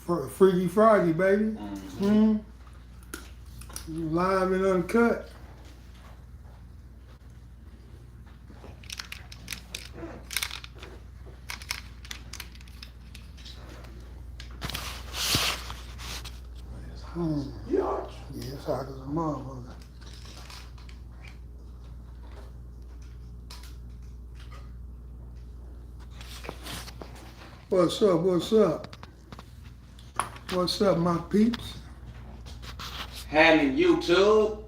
Freaky Friday, baby. Live and uncut. Yeah, it's hot as a motherfucker. What's up? What's up? What's up, my peeps? Happening YouTube.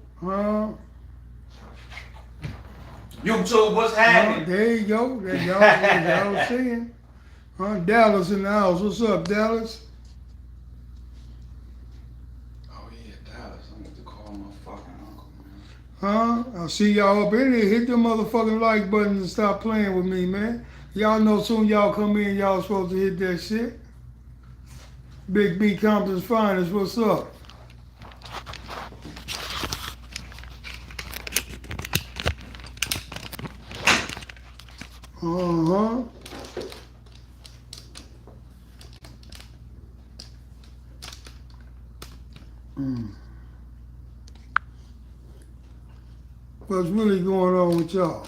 YouTube, what's happening? There you go. Y'all seeing. Dallas in the house. What's up, Dallas? Oh yeah, Dallas. I need to call my fucking uncle, man. I see y'all up in there. Hit the motherfucking like button and stop playing with me, man. Y'all know soon y'all come in, y'all supposed to hit that shit. Big B Compton's finest. What's up? What's really going on with y'all?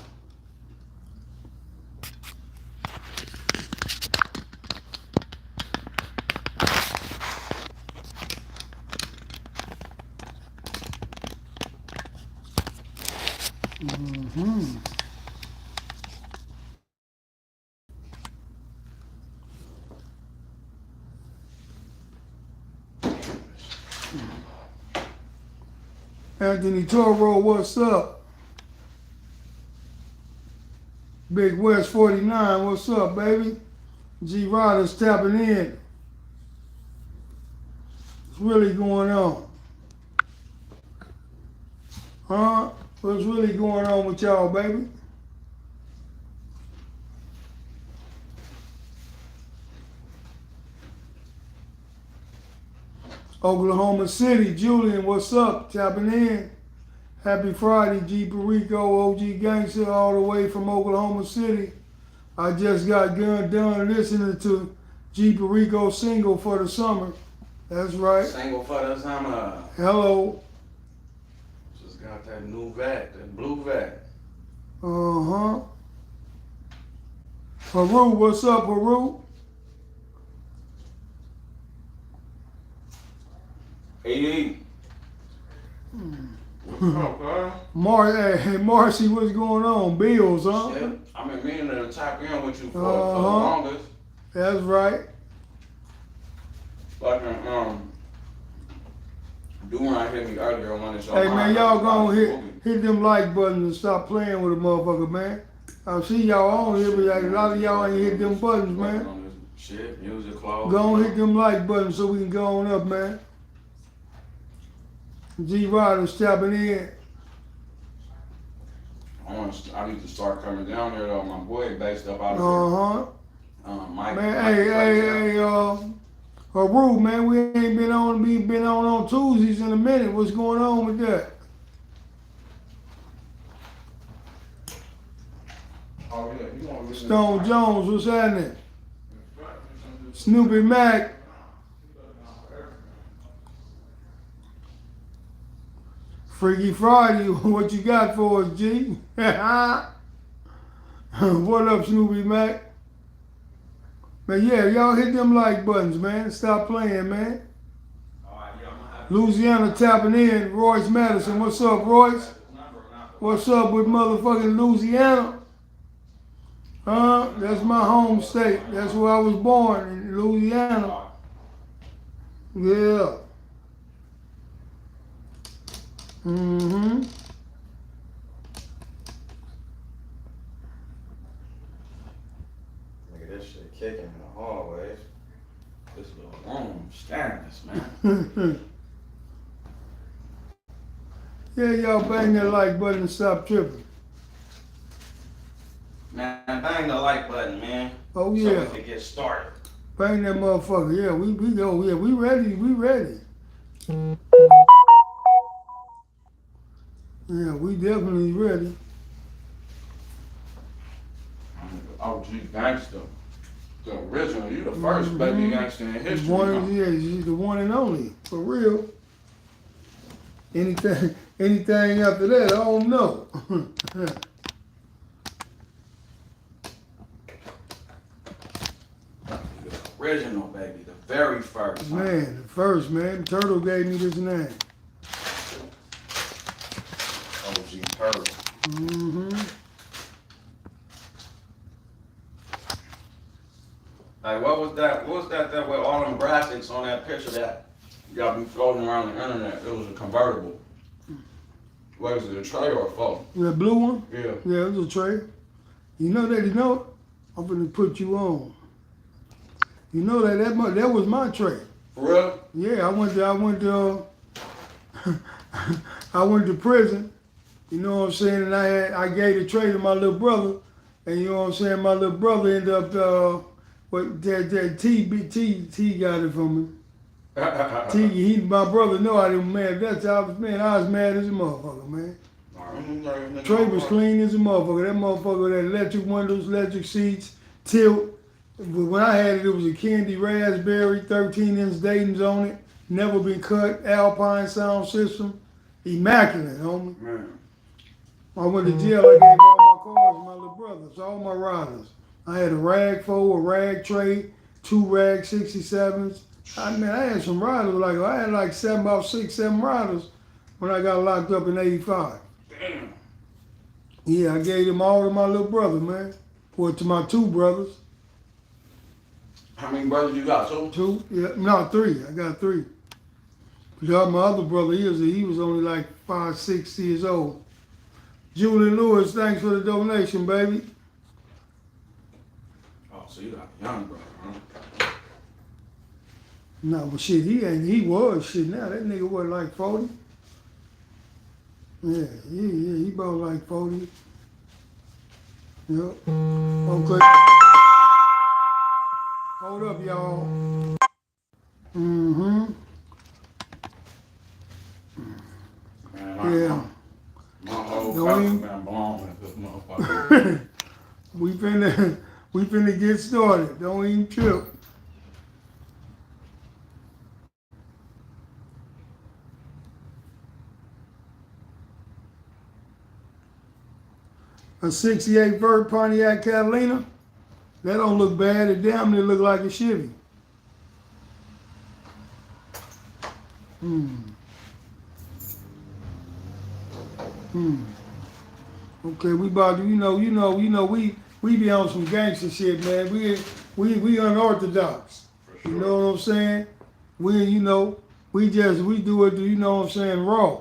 Anthony Toro, what's up? Big West 49, what's up, baby? G Riders tapping in. What's really going on? What's really going on with y'all, baby? Oklahoma City, Julian, what's up? Tapping in. Happy Friday, G Perico, OG Gangster, all the way from Oklahoma City. I just got done listening to G Perico's single for the summer. That's right. Single for the summer. Hello. Just got that new vat, that blue vat. Peru, what's up, Peru? Hey. What's up, bro? Hey, Marcy, what's going on? Bills, huh? Shit. I've been meaning to tap in with you for the longest. That's right. Fucking, Duran hit me earlier on one of the show. Hey, man, y'all gonna hit them like buttons and stop playing with a motherfucker, man. I see y'all on here, but a lot of y'all ain't hit them buttons, man. Shit, music, clothes. Go on, hit them like buttons so we can go on up, man. G Riders tapping in. I need to start coming down there though. My boy based up out of there. Mike. Man, hey, Haru, man, we ain't been on Tuesdays in a minute. What's going on with that? Oh yeah, you want to listen Stone Jones, what's happening? Snoopy Mac. Freaky Friday, what you got for us, G? What up, Snoopy Mac? Man, yeah, y'all hit them like buttons, man. Stop playing, man. Louisiana tapping in. Royce Madison, what's up, Royce? What's up with motherfucking Louisiana? That's my home state. That's where I was born, in Louisiana. Yeah. Look at this shit kicking in the hallways. This little room, stainless, man. Yeah, y'all bang that like button and stop tripping. Man, bang the like button, man. Oh yeah. So we can get started. Bang that motherfucker. Yeah, we go. Yeah, we ready. Yeah, we definitely ready. OG gangster. The original, you the first baby gangster in history. Yeah, she's the one and only, for real. Anything after that, I don't know. The original, baby, the very first. Man, the first, man. Turtle gave me this name. OG Turtle. Like, what was that? What was that with all them graphics on that picture that got me floating around the internet? It was a convertible. What was it, a tray or a phone? That blue one? Yeah. Yeah, it was a tray. You know that, I'm gonna put you on. You know that was my tray. For real? Yeah, I went to prison. You know what I'm saying? And I gave the tray to my little brother, and you know what I'm saying? My little brother ended up that T got it from me. My brother know I didn't mad. I was mad as a motherfucker, man. Tray was clean as a motherfucker. That motherfucker had electric windows, electric seats, tilt. But when I had it, it was a candy raspberry, 13-inch Dayton's on it, never been cut, Alpine sound system, immaculate, homie. Man. I went to jail, I gave all my cars to my little brothers, all my riders. I had a rag 4, a rag tray, 2 rag 67s. I had some riders, I had like 7 riders when I got locked up in 85. Damn. Yeah, I gave them all to my little brother, man. Or to my 2 brothers. How many brothers you got? 2? 2? Yeah, no, 3. I got 3. But my other brother, he was only like 5, 6 years old. Julian Lewis, thanks for the donation, baby. Oh, so you got a young brother, huh? No, but shit, he was shit now. That nigga was like 40. Yeah, he about like 40. Yep. Okay. Hold up, y'all. Man, Yeah. My whole country been blown with this motherfucker. we finna get started. Don't even trip. A 68 Vert Pontiac Catalina. That don't look bad. It damn near look like a Chevy. Okay, we about to, we be on some gangster shit, man. We unorthodox. For You sure. know what I'm saying? We do it, raw.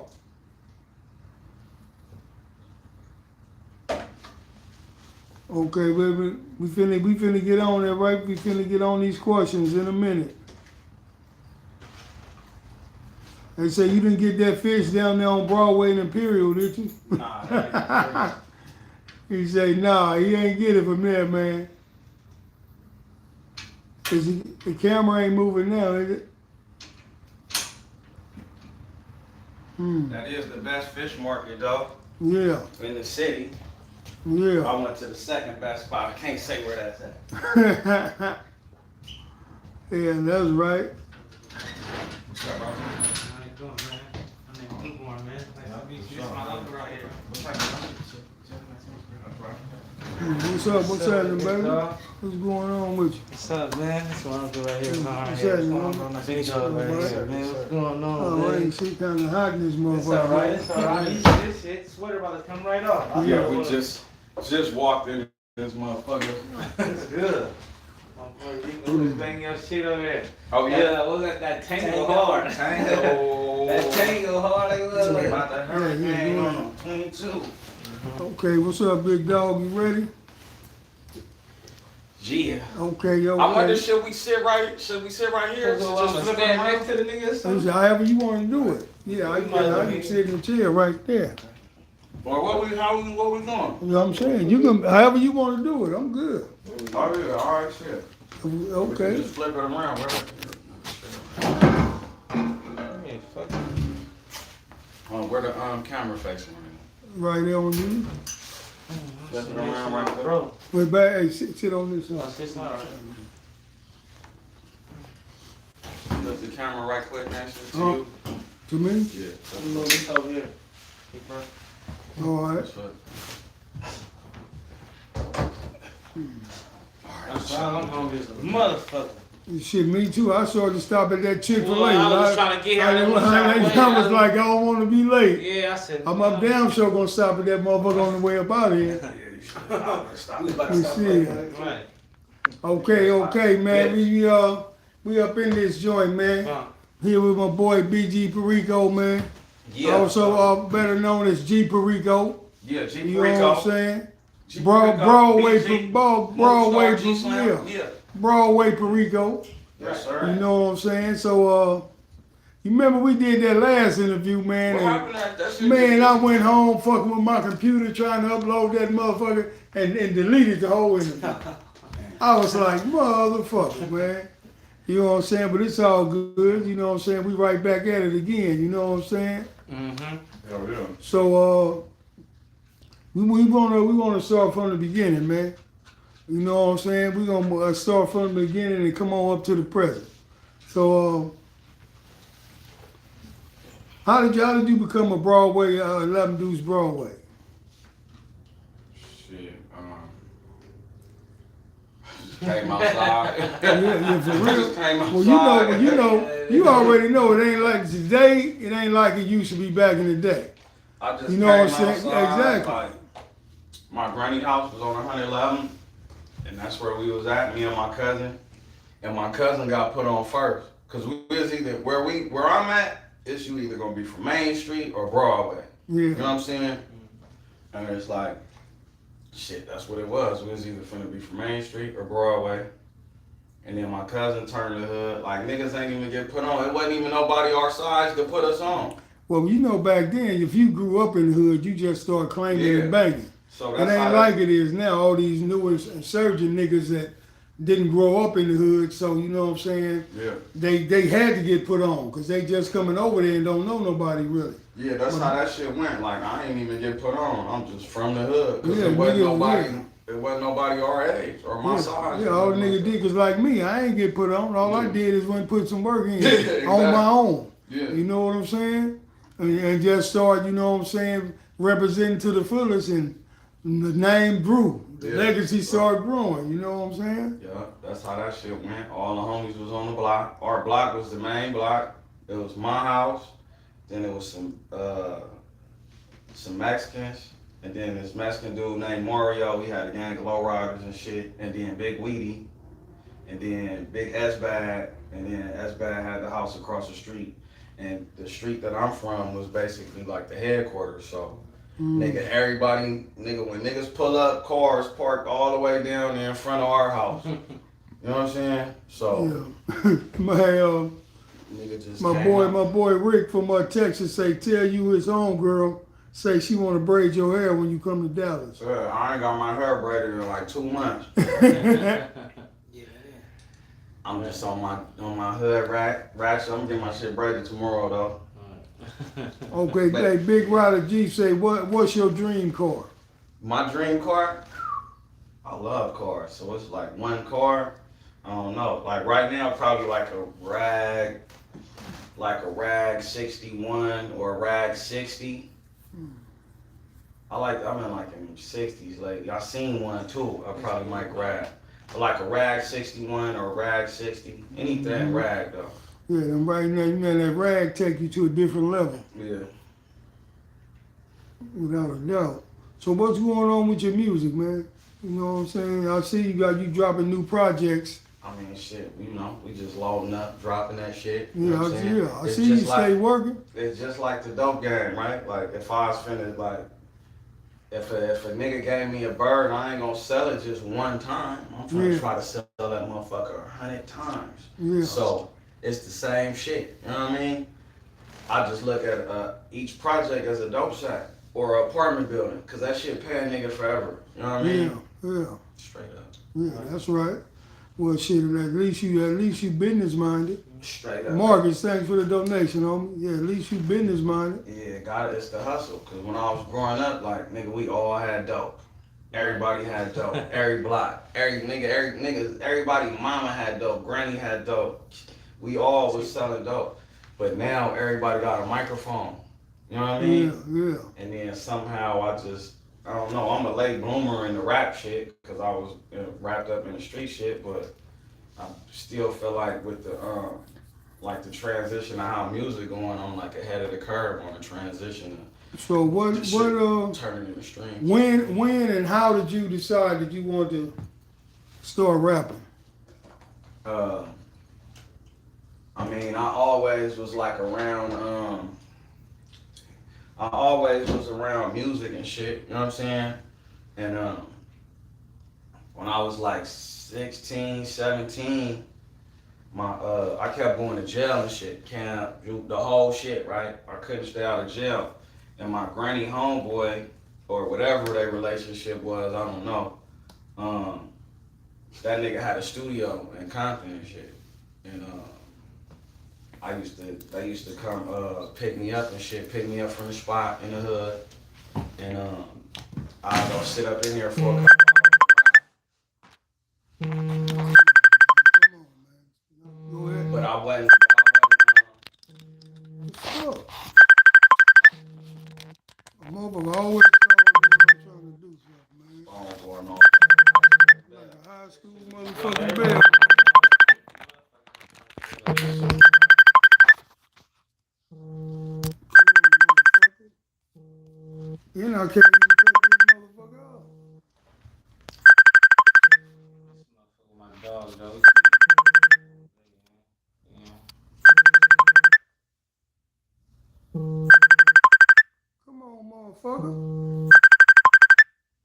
Okay, baby, we finna get on there, right? We finna get on these questions in a minute. They say you didn't get that fish down there on Broadway and Imperial, did you? Nah, that He say, nah, he ain't get it from there, man. The camera ain't moving now, is it? That is the best fish market, though, Yeah, in the city. yeah. I went to the second best spot. I can't say where that's at. Yeah, that's right. What's up, bro? How you doing, man? My name is Newborn, man. Nice to meet you. This is my uncle right here. What's happening, baby? What's going on with you? What's up, man? This is my uncle right here. What's Right happening, here. man? Nice to meet you right here, man. What's going on, Oh, I man? ain't shit kind of hot in this It's motherfucker. alright, it's alright. This shit, sweater about to come right off. Yeah, we just walked in this motherfucker. It's good. My boy Rico was banging your shit over there. Oh, yeah? What was that tango hard? Tango. That tango hard, like what? About the hurricane on 22. Okay, what's up, big dog? You ready? Yeah. Okay, yo. I wonder, should we sit right here? Just flip stand around? next to the nigga or something? However you want to do it. Yeah, I can sit in the chair right there. Or what we doing? You know what I'm saying? You can, however you want to do it. I'm good. Oh, yeah, all right, shit. We can Okay. just flip it around, bro. Yeah, fuck. Where the camera facing? Right there on you. Flip it around right there. Bro. Wait back. Hey, sit on this Oh, side. it's alright. flip the camera right quick next to Huh? you? To me? Yeah. You move this over here. Alright. That's what- I'm hungry as a motherfucker. Shit, me too. I started to stop at that Chick-fil-A. Well, I was trying to get here. I was like, I don't want to be late. Yeah, I said. I'm damn sure gonna stop at that motherfucker on the way up out of here. Yeah, you should stop. You see. Right. Okay, man. We up in this joint, man. Huh. Here with my boy BG Perico, man. Yeah. Also better known as G Perico. Yeah, G You know what I'm Perico. saying? G Broadway, BG. Broadway, G Slam. yeah. Yeah. Broadway Perico. Yes, You sir. know what I'm saying? So, you remember we did that last interview, man? What and happened at that shit? man, I went home fucking with my computer trying to upload that motherfucker and deleted the whole interview. I was like, motherfucker, man. You know what I'm saying? But it's all good. You know what I'm saying? We right back at it again. You know what I'm saying? Mm-hmm. Hell yeah. So, we wanna start from the beginning, man. You know what I'm saying? We're gonna start from the beginning and come on up to the present. So, how did you become a Broadway 11 Deuce Broadway? Shit. Just came outside. Yeah, for real. Just came outside. Well, you already know it ain't like today. It ain't like it used to be back in the day. I just You know what I'm came saying? outside, Exactly. like, my granny house was on 111, and that's where we was at, me and my cousin. And my cousin got put on first, cause we was either where I'm at. It's you either gonna be from Main Street or Broadway. You know Yeah, what I'm saying? And it's like, shit, that's what it was. We was either finna be from Main Street or Broadway. And then my cousin turned the hood. Like, niggas ain't even get put on. It wasn't even nobody our size to put us on. well, you know back then, if you grew up in the hood, you just start claiming Yeah. and banging. So It that's how ain't like it is now. All these new insurgent niggas that didn't grow up in the hood, so you know what I'm saying? Yeah. They had to get put on because they just coming over there and don't know nobody really. Yeah, that's how that shit went. Like, I ain't even get put on. I'm just from the hood. Cause Yeah, it wasn't nigga, nobody. yeah. It wasn't nobody our age or my size. Yeah, all the nigga did was like me. I ain't get put on. All I Yeah. did is went and put some work in Yeah, exactly. on my own. Yeah. You know what I'm saying? And just start, you know what I'm saying, representing to the fullest, and the name grew. The Yeah. legacy started growing. You know what I'm saying? Yeah, that's how that shit went. All the homies was on the block. Our block was the main block. It was my house. Then it was some Mexicans. And then this Mexican dude named Mario. We had a gang of lowriders and shit. And then Big Weedy. And then Big S-Bag. And then S-Bag had the house across the street. And the street that I'm from was basically like the headquarters. So, nigga, everybody, nigga, when niggas pull up, cars parked all the way down there in front of our house. You know what I'm saying? So, Yeah. nigga just My came boy, up. my boy Rick from Texas say, tell you his own girl, say she want to braid your hair when you come to Dallas. Sir, I ain't got my hair braided in like 2 months. Yeah. I'm just on my hood ratchet. I'm gonna get my shit braided tomorrow though. Okay, hey, Big Rider G say, what's your dream car? My dream car, I love cars. So it's like one car. I don't know. Like right now, probably like a rag 61 or a rag 60. I'm in like in 60s lately. I seen one too. I probably might grab. But like a rag 61 or a rag 60. Anything rag though. Yeah, and right now, you know, that rag take you to a different level, Yeah. without a doubt. So what's going on with your music, man? You know what I'm saying? I see you dropping new projects. I mean, shit, you know, we just loading up, dropping that shit. You Yeah, know what I'm saying? I It's see you just like- stay working. It's just like the dope game, right? Like, if I was finna, like, if a nigga gave me a bird, I ain't gonna sell it just one time. I'm finna Yeah. try to sell that motherfucker 100 times. Yeah. So, it's the same shit, you know what I mean? I just look at each project as a dope shot or an apartment building, cause that shit pay a nigga forever, you know what I mean? Yeah. Straight up. Yeah, that's right. Well, shit, at least you business minded. Straight up. Marcus, thanks for the donation, homie. Yeah, at least you business minded. Yeah, God, it's the hustle. Cause when I was growing up, like nigga, we all had dope. Everybody had dope. Every block, everybody, mama had dope. Granny had dope. We all was selling dope. But now everybody got a microphone. You know what I mean? Yeah. And then somehow I don't know, I'm a late bloomer in the rap shit because I was wrapped up in the street shit, but I still feel like with the transition of how music going, I'm like ahead of the curve on the transition. So what Turning into streams. when and how did you decide that you want to start rapping? I mean, I always was like around. I always was around music and shit. You know what I'm saying? And when I was like 16, 17, I kept going to jail and shit, camp, the whole shit, right? I couldn't stay out of jail. And my granny homeboy, or whatever their relationship was, I don't know. That nigga had a studio in Compton and shit. And they used to come pick me up and shit, pick me up from the spot in the hood. And I'd go sit up in there for a couple hours. Go ahead. But I wasn't. A motherfucker always trying to do something, man. Going on. Like a high school motherfucking bell. You know, I can't even take this motherfucker off. My dog, though. Come on, motherfucker.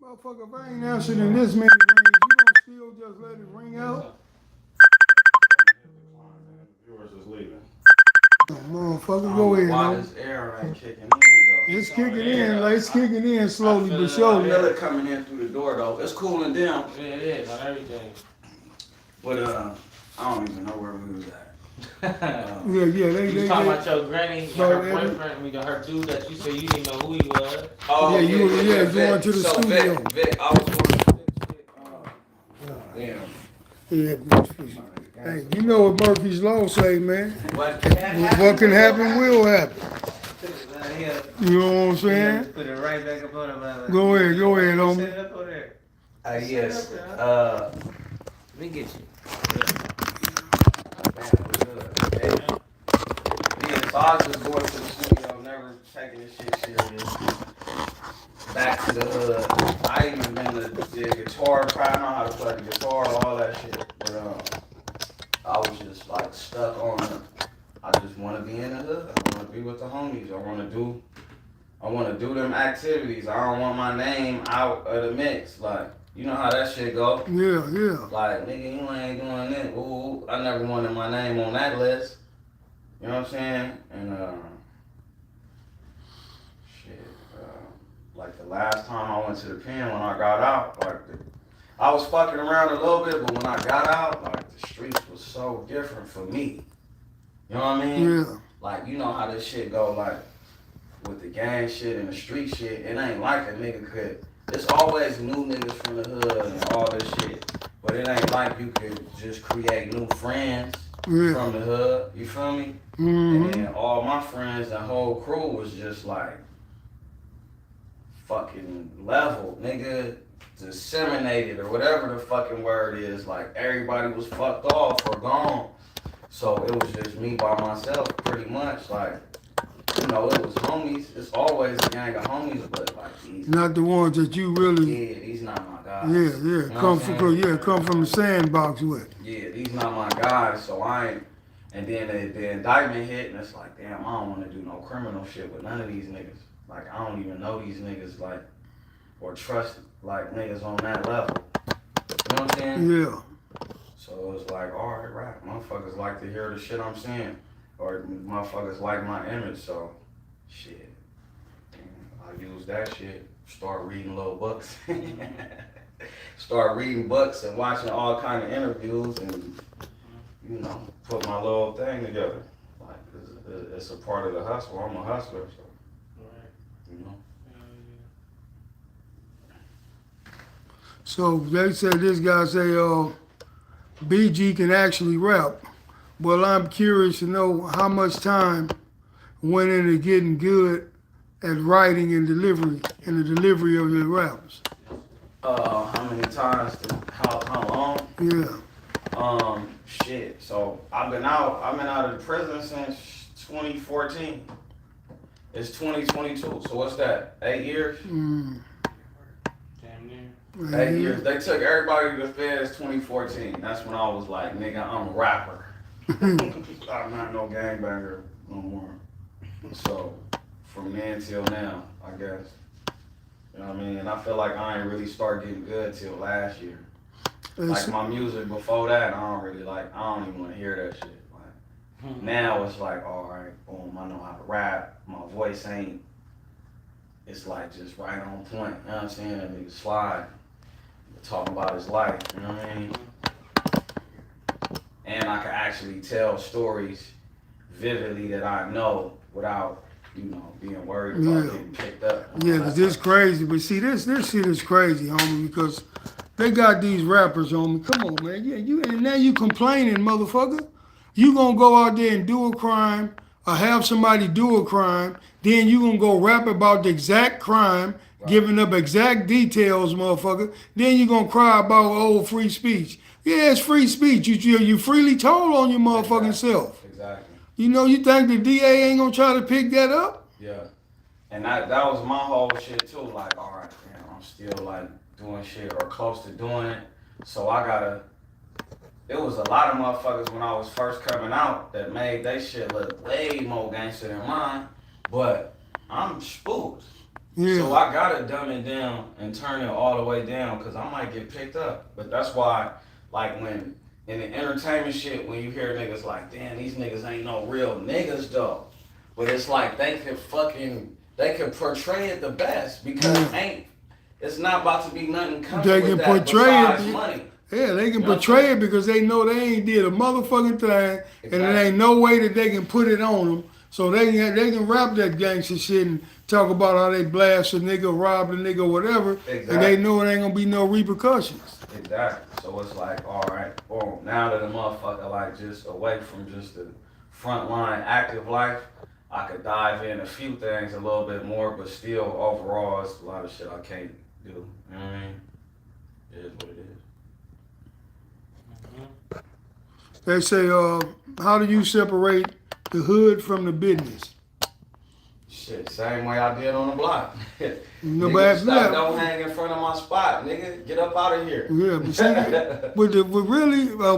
Motherfucker, if I ain't answering this many rings, you gonna still just let it ring out? Viewers is leaving. Oh, motherfucker, go ahead. Why Man. this air ain't kicking in though? It's kicking in, like it's kicking in slowly but surely. Feel it coming in through the door though. It's cooling down. Yeah, it is on everything. But I don't even know where we was at. Yeah, You talking about your granny, So her boyfriend, I mean, her dude that you said you didn't know who he was. Oh, Yeah, you was going to the so studio. Vic, I was going to damn. Yeah, hey, you know what Murphy's Law say, man. What What can happen will happen. You know what I'm saying? Put it right back up on him. Go ahead, homie. Set it up over there. Yes. Let me get you. Yeah, so I was just going to the studio, never taking this shit serious. Back to the hood. I even been to the guitar, trying to know how to play the guitar, all that shit. But I was just like stuck on it. I just want to be in the hood. I want to be with the homies. I want to do them activities. I don't want my name out of the mix. Like, you know how that shit go. Yeah. Like, nigga, you ain't doing that. Ooh, I never wanted my name on that list. You know what I'm saying? And like the last time I went to the pen when I got out, like I was fucking around a little bit, but when I got out, like the streets was so different for me. You know what I mean? Yeah. Like, you know how this shit go, like with the gang shit and the street shit. It ain't like a nigga could. It's always new niggas from the hood and all this shit, but it ain't like you could just create new friends from the hood. You feel me? Mm-hmm. And then all my friends and whole crew was just like fucking level, nigga, disseminated or whatever the fucking word is. Like everybody was fucked off or gone. So it was just me by myself pretty much. Like, you know, it was homies. It's always a gang of homies, but like these. Not the ones that you really. Yeah, these not my guys. Yeah. You know Come from the sandbox with. Yeah, these not my guys, so I ain't. And then the indictment hit, and it's like, damn, I don't want to do no criminal shit with none of these niggas. Like, I don't even know these niggas, like, or trust, like, niggas on that level. You know what I'm saying? Yeah. So it was like, all right, rap. Motherfuckers like to hear the shit I'm saying. Or motherfuckers like my image, so, shit. I use that shit. Start reading little books. Start reading books and watching all kind of interviews and, you know, put my little thing together. Like, it's a part of the hustle. I'm a hustler, so. You know. So they said this guy say, BG can actually rap. Well, I'm curious to know how much time went into getting good at writing and delivery and the delivery of the raps. How many times? How long? Yeah. Shit. So I've been out of the prison since 2014. It's 2022. So what's that? 8 years? Mm. Damn near. 8 years. They took everybody to the feds 2014. That's when I was like, nigga, I'm a rapper. I'm not no gangbanger no more. So from then till now, I guess. You know what I mean? And I feel like I ain't really start getting good till last year. Like my music before that, I don't even want to hear that shit. Like now it's like, all right, boom, I know how to rap. My voice ain't, it's like just right on point. You know what I'm saying? That nigga slide, talking about his life. You know what I mean? And I can actually tell stories vividly that I know without, being worried about getting picked up. Yeah, cause this crazy. But see, this shit is crazy, homie, because they got these rappers, homie. Come on, man. Yeah, and now you complaining, motherfucker. You gonna go out there and do a crime or have somebody do a crime, then you gonna go rap about the exact crime, giving up exact details, motherfucker. Then you gonna cry about free speech. Yeah, it's free speech. You freely told on your motherfucking self. Exactly. You think the DA ain't gonna try to pick that up? Yeah. And that was my whole shit too. Like, all right, man, I'm still like doing shit or close to doing it. So I gotta. It was a lot of motherfuckers when I was first coming out that made they shit look way more gangster than mine. But I'm spooked. Yeah. So I gotta dumb it down and turn it all the way down because I might get picked up. But that's why, like when in the entertainment shit, when you hear niggas like, damn, these niggas ain't no real niggas though. But it's like they could portray it the best because it's not about to be nothing coming with that besides money. Yeah, they can portray it because they know they ain't did a motherfucking thing, and there ain't no way that they can put it on them. So they can rap that gangster shit and talk about how they blast a nigga, robbed a nigga, whatever, and they know it ain't gonna be no repercussions. Exactly. So it's like, all right, boom. Now that a motherfucker like just away from just the front line active life, I could dive in a few things a little bit more, but still overall, it's a lot of shit I can't do. You know what I mean? It is what it is. They say, how do you separate the hood from the business? Shit, same way I did on the block. Nobody don't hang in front of my spot, nigga. Get up out of here. Yeah, but see,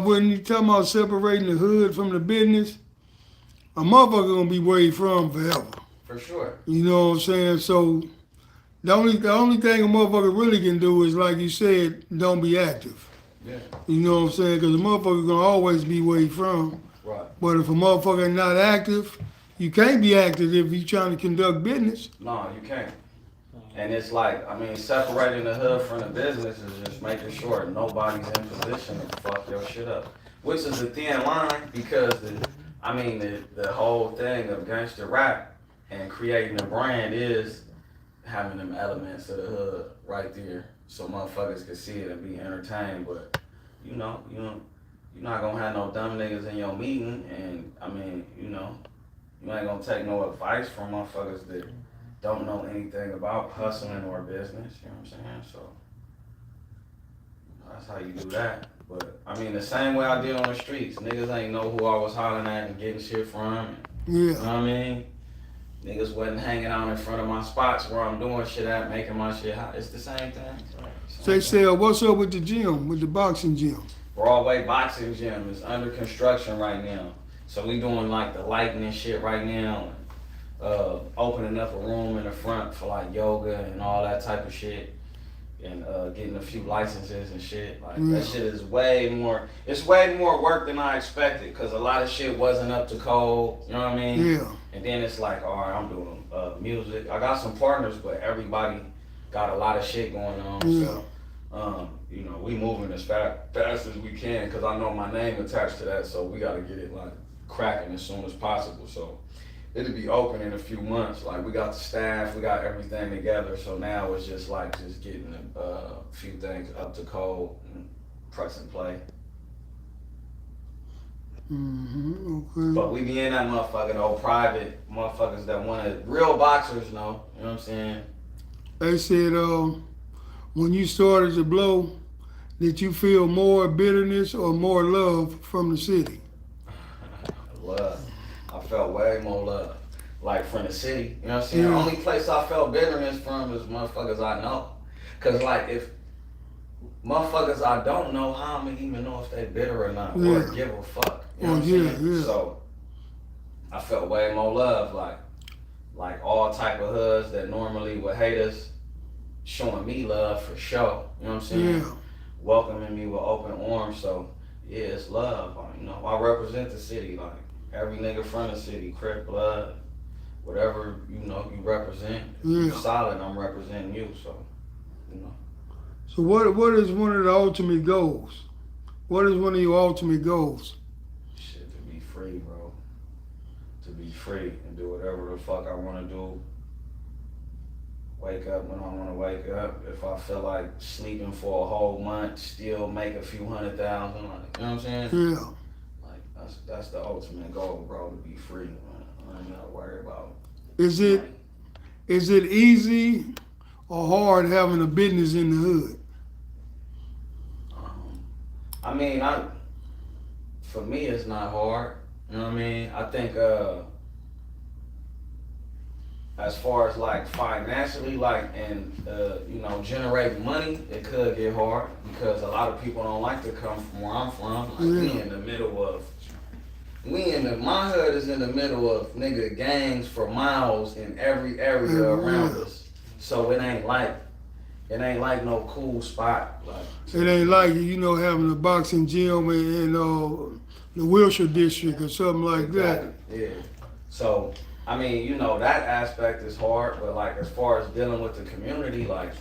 when you talking about separating the hood from the business, a motherfucker gonna be where he from forever. For sure. You know what I'm saying? So the only thing a motherfucker really can do is, like you said, don't be active. Yeah. You know what I'm saying? Because a motherfucker gonna always be where he from. Right. But if a motherfucker not active, you can't be active if you trying to conduct business. No, you can't. And it's like, separating the hood from the business is just making sure nobody's in position to fuck your shit up. Which is a thin line because the whole thing of gangster rap and creating a brand is having them elements of the hood right there so motherfuckers can see it and be entertained. But you're not gonna have no dumb niggas in your meeting, and you ain't gonna take no advice from motherfuckers that don't know anything about hustling or business. You know what I'm saying? So that's how you do that. But the same way I did on the streets, niggas ain't know who I was hollering at and getting shit from. You know what I mean? Niggas wasn't hanging out in front of my spots where I'm doing shit at, making my shit hot. It's the same thing. So they say, what's up with the gym, with the boxing gym? Broadway boxing gym is under construction right now. So we doing like the lighting and shit right now. Opening up a room in the front for like yoga and all that type of shit. And getting a few licenses and shit. Like that shit is way more work than I expected because a lot of shit wasn't up to code. You know what I mean? Yeah. And then it's like, all right, I'm doing music. I got some partners, but everybody got a lot of shit going on. Yeah. So, we moving as fast as we can because I know my name attached to that. So we got to get it like cracking as soon as possible. So it'll be open in a few months. Like we got the staff, we got everything together. So now it's just getting a few things up to code and press and play. Okay. But we be in that motherfucker though, private motherfuckers that wanna, real boxers know, you know what I'm saying? They said, when you started to blow, did you feel more bitterness or more love from the city? Love. I felt way more love. Like from the city, you know what I'm saying? Yeah. The only place I felt bitterness from is motherfuckers I know. Cause like if motherfuckers I don't know, how am I even know if they bitter or not, or Yeah. give a fuck? You know Oh, what I'm yeah, saying? yeah. So I felt way more love, like all type of hoods that normally would hate us, showing me love for sure. You know what I'm saying? Yeah. Welcoming me with open arms. So yeah, it's love. You know, I represent the city. Like every nigga from the city, Crip, Blood, whatever you know you represent. You Yeah. solid. I'm representing you. So you know. So what is one of the ultimate goals? What is one of your ultimate goals? Shit, to be free, bro. To be free and do whatever the fuck I want to do. Wake up when I want to wake up. If I feel like sleeping for a whole month, still make a few 100,000, like, you know what I'm saying? Yeah. Like that's the ultimate goal, bro. To be free, man. I ain't gotta worry about. Is it easy or hard having a business in the hood? I mean, for me, it's not hard. You know what I mean? I think as far as like financially, like and you know, generating money, it could get hard because a lot of people don't like to come from where I'm from. Like we in the middle of, my hood is in the middle of nigga gangs for miles in every area around us. So it ain't like no cool spot. Like It ain't like having a boxing gym in the Wilshire district or something like that. Yeah. So I mean, you know, that aspect is hard, but like as far as dealing with the community, like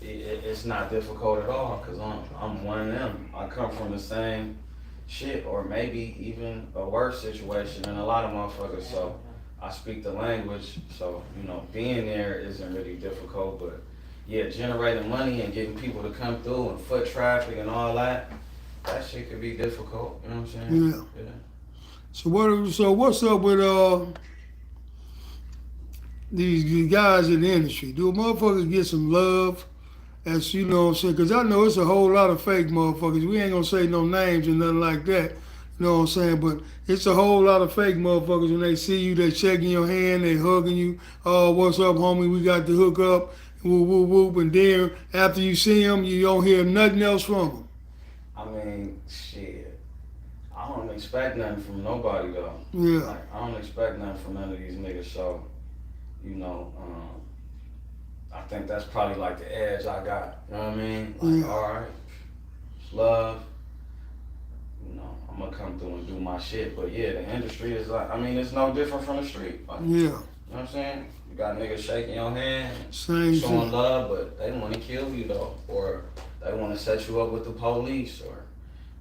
it's not difficult at all because I'm one of them. I come from the same shit or maybe even a worse situation than a lot of motherfuckers. So I speak the language. So you know, being there isn't really difficult, but yeah, generating money and getting people to come through and foot traffic and all that shit could be difficult. You know what I'm saying? Yeah. So what's up with these guys in the industry? Do motherfuckers get some love? As you know what I'm saying? Because I know it's a whole lot of fake motherfuckers. We ain't gonna say no names or nothing like that. You know what I'm saying? But it's a whole lot of fake motherfuckers. When they see you, they shaking your hand, they hugging you. Oh, what's up, homie? We got the hook up. Whoop, whoop, whoop. And then after you see them, you don't hear nothing else from them. I mean, shit. I don't expect nothing from nobody though. Yeah. Like, I don't expect nothing from none of these niggas. So, you know, I think that's probably like the edge I got. You know what I mean? Like, alright, it's love. You know, I'm gonna come through and do my shit. But yeah, the industry is like, I mean, it's no different from the street. Like, Yeah. you know what I'm saying? You got niggas shaking your hand, Same showing thing. love, but they want to kill you though, or they want to set you up with the police, or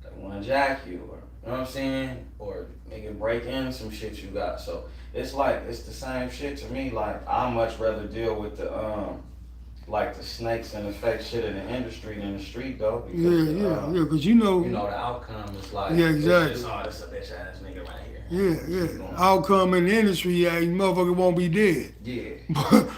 they want to jack you, or you know what I'm saying, or nigga break in some shit you got. So it's like it's the same shit to me. Like I much rather deal with the like the snakes and the fake shit in the industry than the street though. Because Yeah, because you know the outcome is like Yeah, exactly. it's just, oh, this a bitch ass nigga right here. Yeah. Outcome in the industry, you motherfucker won't be dead. Yeah.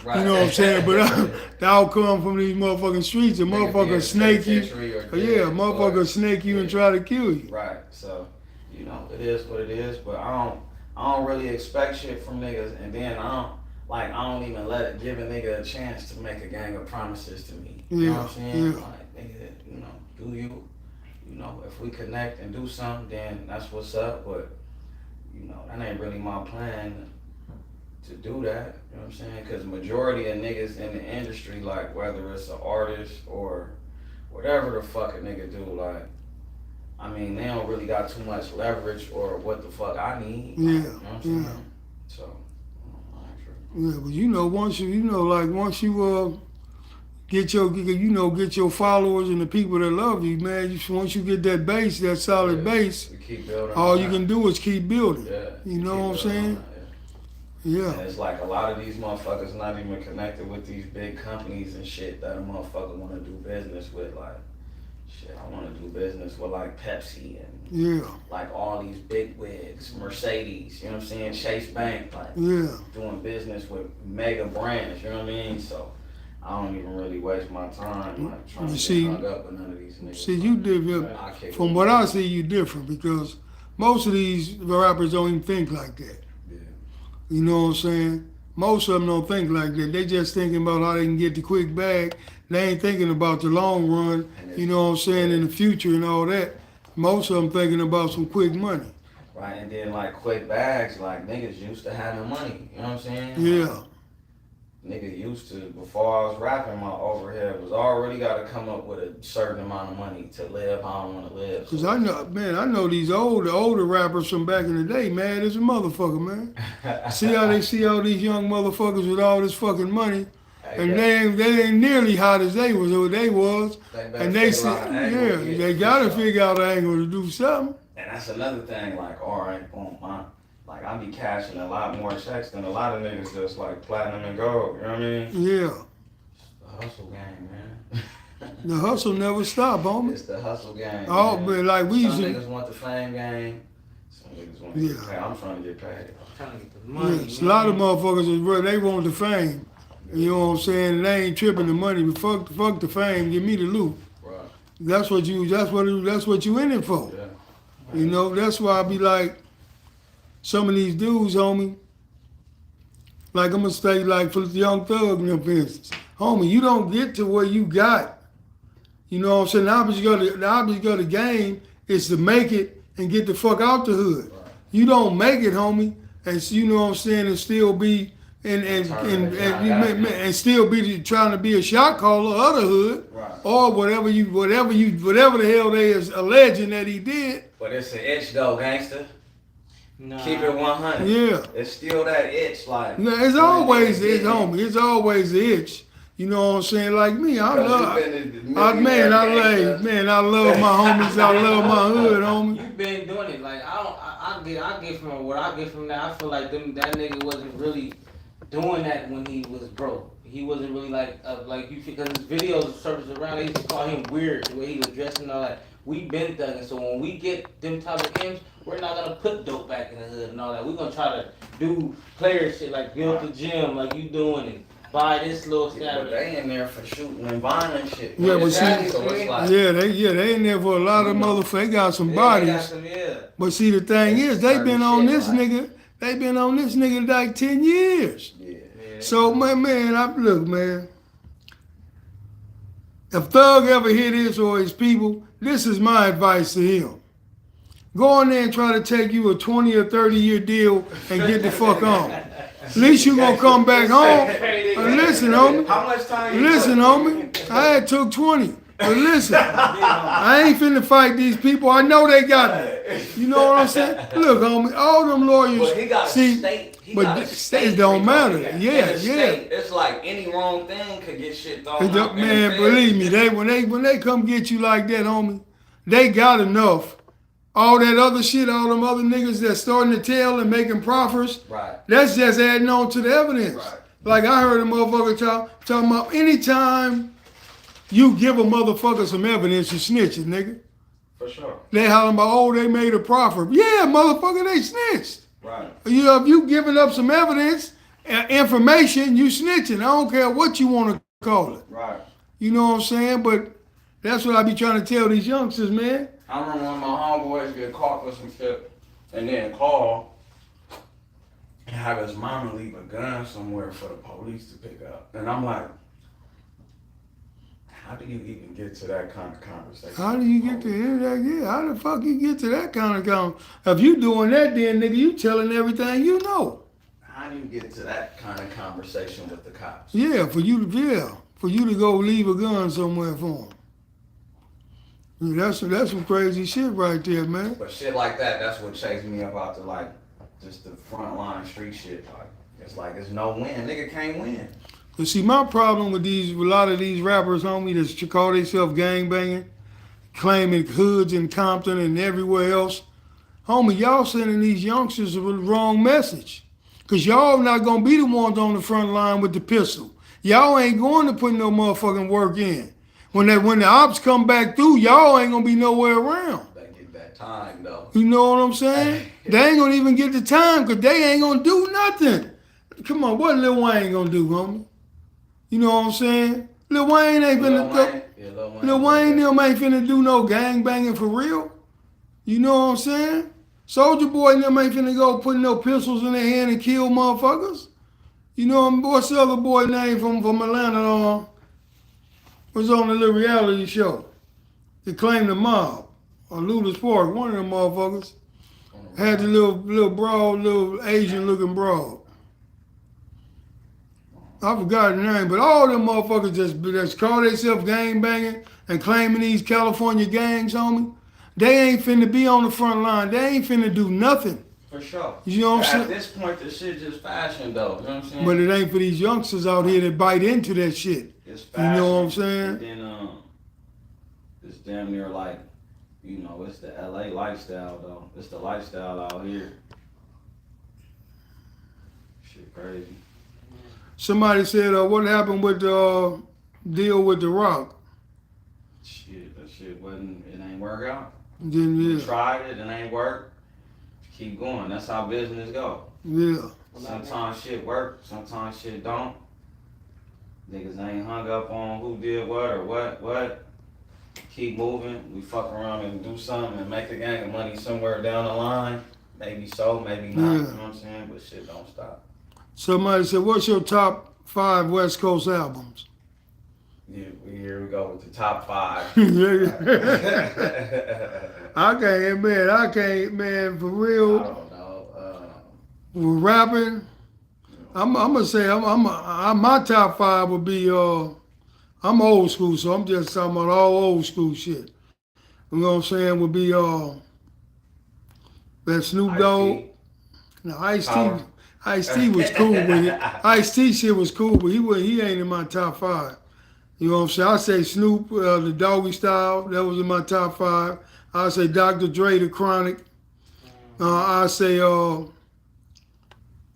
Right. You know what I'm saying? But the outcome from these motherfucking streets, a motherfucker snake you. Motherfucker snake you and try to kill you. Right. So, you know, it is what it is. But I don't really expect shit from niggas, and then I don't even give a nigga a chance to make a gang of promises to me. You know what I'm saying? Yeah. Like, nigga, you know, do you? You know, if we connect and do something, then that's what's up. But you know, that ain't really my plan to do that, you know what I'm saying? Because majority of niggas in the industry, like whether it's an artist or whatever the fuck a nigga do, like, I mean, they don't really got too much leverage or what the fuck I need. Yeah, you know what I'm saying? So, I ain't sure. Yeah, but you know, once you get your followers and the people that love you, man. Once you get that base, that solid base, We keep building. all you can do is keep building. Yeah. You know what I'm saying? Yeah. And it's like a lot of these motherfuckers not even connected with these big companies and shit that a motherfucker want to do business with. Like, Shit, I want to do business with like Pepsi and Yeah, like all these big wigs, Mercedes, you know what I'm saying? Chase Bank, like yeah. doing business with mega brands, you know what I mean? So I don't even really waste my time like trying You to see- get hung up with none of these niggas. See, you different. I kick From it what with I see, you different because most of these rappers don't even think like that. Yeah. You know what I'm saying? Most of them don't think like that. They just thinking about how they can get the quick bag. They ain't thinking about the long run, you know what I'm saying, in the future and all that. Most of them thinking about some quick money. Right, and then like quick bags, like niggas used to having money, you know what I'm saying? Yeah. Nigga used to, before I was rapping, my overhead was already got to come up with a certain amount of money to live how I want to live. Cause I know these older rappers from back in the day, mad as a motherfucker, man. See how they see all these young motherfuckers with all this fucking money, and they ain't nearly hot as they was, and they see, yeah, they gotta figure out an angle to do something. And that's another thing, like, alright, boom, like I be cashing a lot more checks than a lot of niggas that's like platinum and gold, you know what I mean? Yeah, The hustle game, man. the hustle never stop, homie. It's the hustle game. Oh, man. but like we used Some to, niggas want the fame game, some niggas want to get paid. I'm trying to get paid. Trying to get the money. yes, a lot of motherfuckers is real. They want the fame. You know what I'm saying? They ain't tripping the money, but fuck the fame. Give me the loot. Right. That's what you in it for. Yeah. You know, that's why I be like, some of these dudes, homie, like I'm gonna say, like for the Young Thug, for instance, homie, you don't get to where you got. You know what I'm saying? The object of the game is to make it and get the fuck out the hood. Right. You don't make it, homie, and you know what I'm saying, and still be and still be trying to be a shot caller of the hood, Right. or whatever the hell they is alleging that he did. But it's an itch though, gangster. Nah. Keep it 100. Yeah. It's still that itch, like. No, it's always the itch, homie. It's always the itch. You know what I'm saying? Like me, I love my homies. I love my hood, homie. You've been doing it. Like I get from what I get from that. I feel like that nigga wasn't really doing that when he was broke. He wasn't really like you, because his videos surface around. They used to call him weird the way he was dressed and all that. We been thugging, so when we get them type of M's, we're not gonna put dope back in the hood and all that. We're gonna try to do player shit like build the gym like you doing and buy this little But stuff. they in there for shooting and buying and shit. Yeah, but see, So it's like, they in there for a lot of motherfuckers. They got some bodies. But see, the thing is, they been on this nigga. They been on this nigga like 10 years. Yeah. So look, man. If Thug ever hear this or his people, this is my advice to him. Go in there and try to take you a 20 or 30 year deal and get the fuck on. At least you gonna come back home. Listen, homie. How much time you Listen, homie. I had took 20. But listen, I ain't finna fight these people. I know they got me. You know what I'm saying? Look, homie, all them lawyers. But he got see, a state. He but got a state. it don't matter. In Yeah, a state, it's like any wrong thing could get shit thrown out. Man, believe me, when they come get you like that, homie, they got enough. All that other shit, all them other niggas that's starting to tell and making proffers, Right. that's just adding on to the evidence. Right. Like I heard a motherfucker talking about anytime you give a motherfucker some evidence, you snitching, nigga. For sure. They hollering about, oh, they made a proffer. Yeah, motherfucker, they snitched. Right. You know, if you giving up some evidence, information, you snitching. I don't care what you want to call it. Right. You know what I'm saying? But that's what I be trying to tell these youngsters, man. I remember when my homeboys get caught with some shit and then call and have his mama leave a gun somewhere for the police to pick up. And I'm like, how do you even get to that kind of conversation? How do you get to hear that? Yeah, how the fuck you get to that kind of conversation? If you doing that, then nigga, you telling everything you know. How do you get to that kind of conversation with the cops? Yeah, for you to go leave a gun somewhere for them. Yeah, that's some crazy shit right there, man. But shit like that, that's what chased me up out to like just the frontline street shit. Like it's no win. Nigga can't win. But see, my problem with a lot of these rappers, homie, that call themselves gangbanging, claiming hoods in Compton and everywhere else, homie, y'all sending these youngsters the wrong message. Because y'all not going to be the ones on the front line with the pistol. Y'all ain't going to put no motherfucking work in. When the ops come back through, y'all ain't gonna be nowhere around. They get that time though. You know what I'm saying? They ain't gonna even get the time because they ain't gonna do nothing. Come on, what Lil Wayne gonna do, homie? You know what I'm saying? Lil Wayne ain't finna Lil Wayne them ain't finna do no gang banging for real. You know what I'm saying? Soldier Boy and them ain't finna go put no pistols in their hand and kill motherfuckers. You know what's the other boy name from Atlanta? Was on the little reality show. They claimed the mob or Lula's Park. One of them motherfuckers had the little broad, little Asian looking broad. I forgot the name, but all them motherfuckers just call themselves gang banging and claiming these California gangs, homie. They ain't finna be on the front line. They ain't finna do nothing. For sure. You know what I'm saying? At this point, the shit just fashion though. You know what I'm saying? But it ain't for these youngsters out here that bite into that shit. It's fashion. You know what I'm saying? And then it's damn near like, you know, it's the LA lifestyle though. It's the lifestyle out here. Shit crazy. Somebody said, what happened with the deal with The Rock? Shit, that shit it ain't work out. Then We yeah, tried it, it ain't work. Keep going. That's how business go. yeah. Sometimes shit work, sometimes shit don't. Niggas ain't hung up on who did what or what. Keep moving. We fuck around and do something and make a gang of money somewhere down the line. Maybe so, maybe not. Yeah. You know what I'm saying? But shit don't stop. Somebody said, what's your top 5 West Coast albums? Yeah, here we go with the top 5. I can't, man, for I real. don't know. With rapping, I'm gonna say my top 5 would be I'm old school, so I'm just talking about all old school shit. You know what I'm saying? Would be that Snoop Dogg. No, Ice-T was cool with it. Ice-T shit was cool, but he ain't in my top 5. You know what I'm saying? I say Snoop, the Doggy Style, that was in my top 5. I say Dr. Dre, the Chronic. I say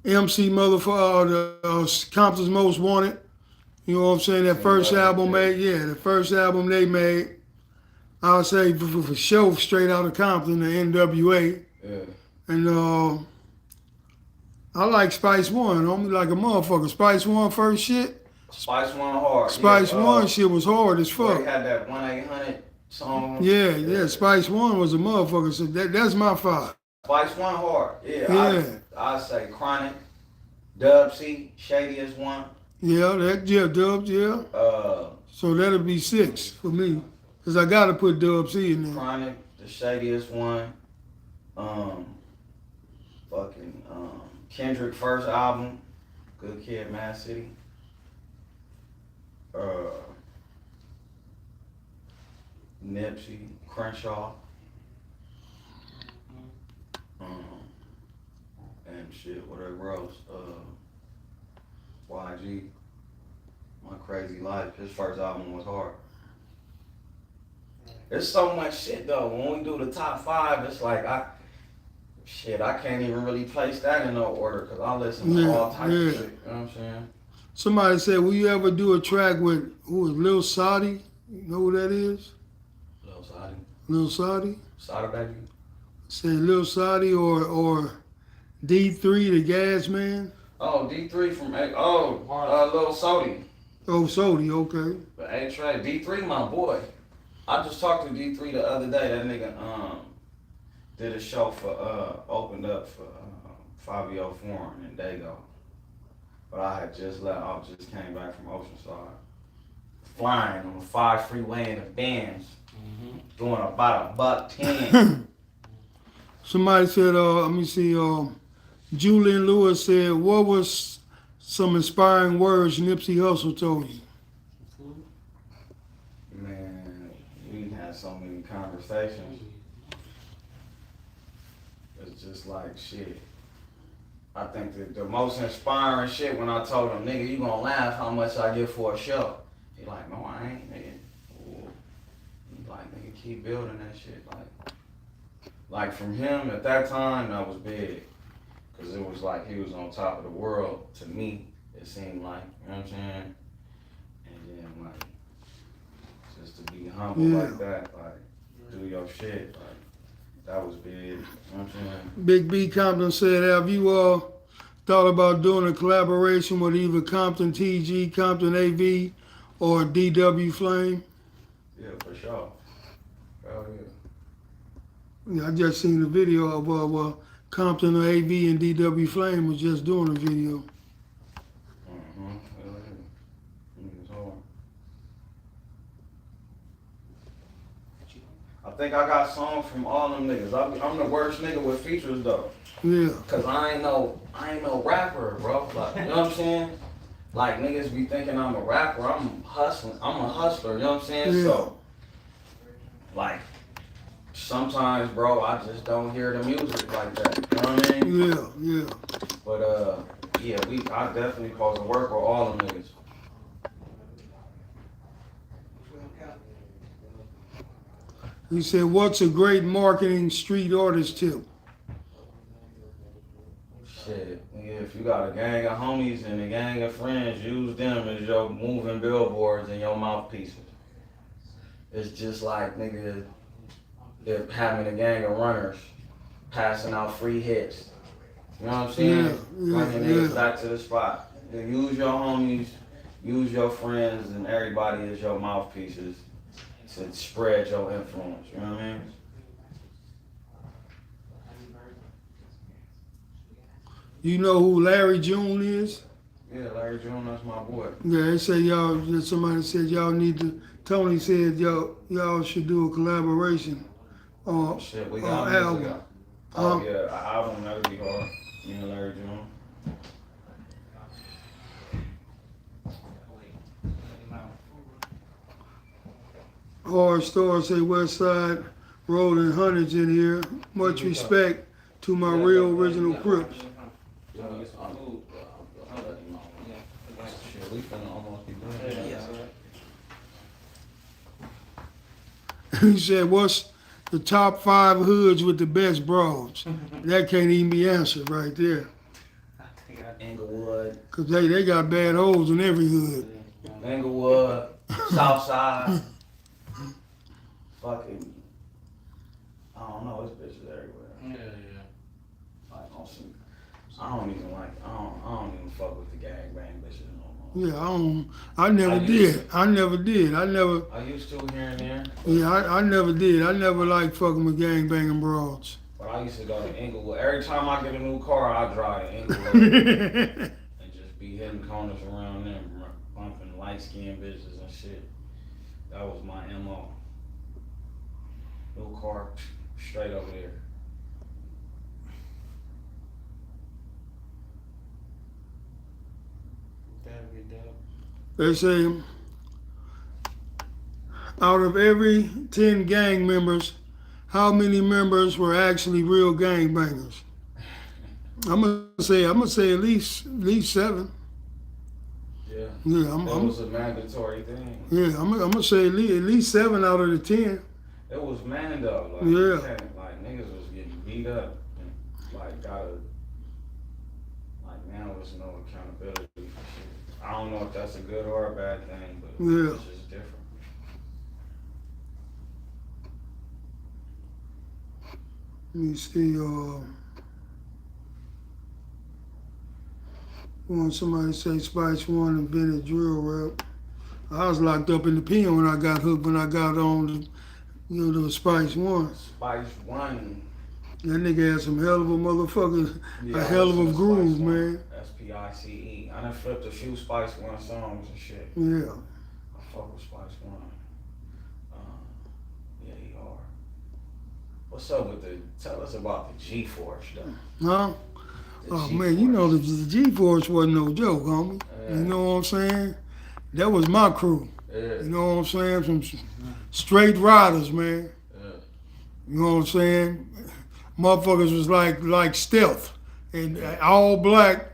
MC the Compton's Most Wanted. You know what I'm saying? That first album the first album they made. I'll say for sure, straight out of Compton, the NWA. Yeah. And I like Spice One, homie, like a motherfucker. Spice One first shit. Spice One hard. Spice One shit was hard as fuck. They had that 1-800 song. Yeah. Spice One was a motherfucker. So that's my 5. Spice One hard. Yeah. I say Chronic, Dub C, Shadiest One. Yeah, Dubs, yeah. So that'll be 6 for me. Cause I gotta put Dub C in there. Chronic, the Shadiest One. Kendrick first album, Good Kid, Mad City. Nipsey, Crenshaw. And shit, whatever else. YG, My Crazy Life. His first album was hard. There's so much shit though. When we do the top 5, it's like I can't even really place that in no order because I listen to all types of shit. You know what I'm saying? Somebody said, will you ever do a track with Lil Sadi? You know who that is? Lil Sadi. Lil Sadi? Sadi baby. Say Lil Sadi or D3, the Gas Man. Oh, D3 from Lil Sodi. Oh, Sodi, okay. But A-Trey, D3 my boy. I just talked to D3 the other day. That nigga did a show for opened up for Fabio Foreign in Dago. But I had just left. I just came back from Oceanside, flying on the 5 freeway in the Benz, doing about $110. Somebody said, let me see. Julian Lewis said, what was some inspiring words Nipsey Hussle told you? Man, we had so many conversations. It's just like shit. I think that the most inspiring shit when I told him, nigga, you gonna laugh how much I get for a show. He like, no, I ain't, nigga. He like, nigga, keep building that shit. Like from him at that time, that was big. Cause it was like he was on top of the world to me, it seemed like, you know what I'm saying? And then like, just to be humble like that, like do your shit, like that was big. You know what I'm saying? Big B Compton said, have you thought about doing a collaboration with either Compton TG, Compton AV, or DW Flame? Yeah, for sure. Oh yeah. Yeah, I just seen the video of Compton AV and DW Flame was just doing a video. I think I got songs from all them niggas. I'm the worst nigga with features though. Yeah. Cause I ain't no rapper, bro. Like, you know what I'm saying? Like niggas be thinking I'm a rapper. I'm hustling. I'm a hustler. You know what I'm saying? Yeah. So, like, sometimes, bro, I just don't hear the music like that. You know what I mean? Yeah, yeah. But yeah, I definitely supposed to work with all them niggas. He said, what's a great marketing street artist tip? Shit, nigga, if you got a gang of homies and a gang of friends, use them as your moving billboards and your mouthpieces. It's just like, nigga, if having a gang of runners passing out free hits. You know what I'm saying? Bringing niggas back to the spot. Use your homies, use your friends, and everybody as your mouthpieces to spread your influence. You know what I mean? You know who Larry June is? Yeah, Larry June, that's my boy. Yeah, they say somebody said y'all need to, Tony said y'all should do a collaboration on Shit, we got album. Oh yeah, an album, that would be hard. Me and Larry June. Hard Store say West Side Road and Hunters in here. Much respect to my real original Crips. He said, what's the top 5 hoods with the best broads? That can't even be answered right there. Inglewood. Cause they got bad hoes in every hood. Inglewood, Southside. Fucking, I don't know, it's bitches everywhere. Yeah. Like on some, I don't even fuck with the gangbang bitches no more. Yeah, I never did. I used to here and there. Yeah, I never did. I never liked fucking with gangbanging broads. But I used to go to Inglewood. Every time I get a new car, I drive to Inglewood. And just be hitting corners around there, bumping light-skinned bitches and shit. That was my MO. New car, straight over there. They say out of every 10 gang members, how many members were actually real gangbangers? I'm gonna say at least 7. Yeah. Yeah, that was a mandatory thing. Yeah, I'm gonna say at least 7 out of the 10. It was man though. Yeah. Like niggas was getting beat up and like now there's no accountability for shit. I don't know if that's a good or a bad thing, but Yeah. it's just different. Let me see, somebody say Spice One invented drill rap. I was locked up in the pen when I got hooked, when I got on the Spice One. Spice One. That nigga had some hell of a motherfucker, Yeah, a hell of a groove, Spice man. SPICE. I done flipped a few Spice One songs and shit. Yeah. I fuck with Spice One. Yeah, he hard. What's up with tell us about the G-Force though. Huh? The Oh G-Force. man, you know the G-Force wasn't no joke, homie. Yeah. You know what I'm saying? That was my crew. Yeah. You know what I'm saying? Some straight riders, man. Yeah. You know what I'm saying? Motherfuckers was like stealth and all black.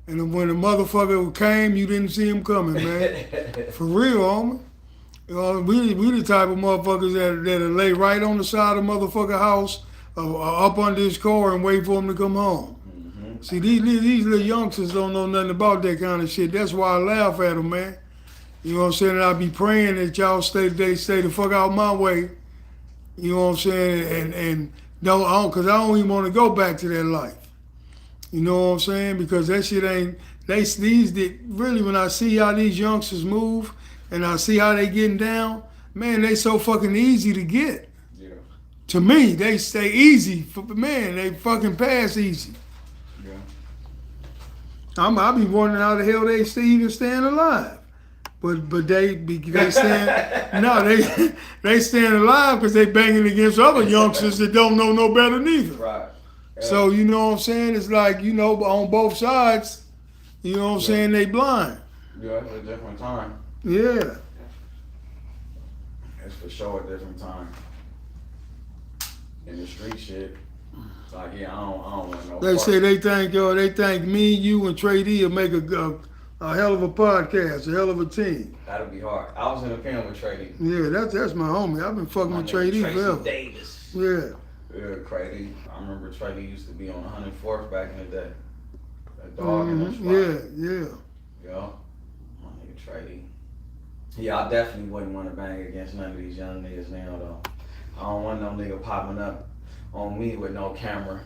And when the motherfucker came, you didn't see him coming, man. For real, homie. We the type of motherfuckers that'll lay right on the side of motherfucker house, up under his car and wait for him to come home. See, these little youngsters don't know nothing about that kind of shit. That's why I laugh at them, man. You know what I'm saying? And I be praying that y'all stay the fuck out my way. You know what I'm saying? And cause I don't even want to go back to that life. You know what I'm saying? Because that shit ain't, really when I see how these youngsters move and I see how they getting down, man, they so fucking easy to get. Yeah. To me, they stay easy. Man, they fucking pass easy. Yeah. I be wondering how the hell they even staying alive. But they stand no, they stand alive because they banging against other youngsters that don't know no better neither. Right. Yeah. So you know what I'm saying? It's like, you know, on both sides, you know what I'm saying, they blind. Yeah, it's a different time. Yeah. It's for sure a different time. In the street shit, it's like, yeah, I don't want no They part. say they think me, you, and Trey D will make a hell of a podcast, a hell of a team. That'll be hard. I was in a pen with Trey D. Yeah, that's my homie. I've been fucking with Trey D forever. Davis. Yeah. Yeah, Trey D. I remember Trey D used to be on 104th back in the day. That dog in the spot. Yeah. Yeah. My nigga Trey D. Yeah, I definitely wouldn't want to bang against none of these young niggas now, though. I don't want no nigga popping up on me with no camera.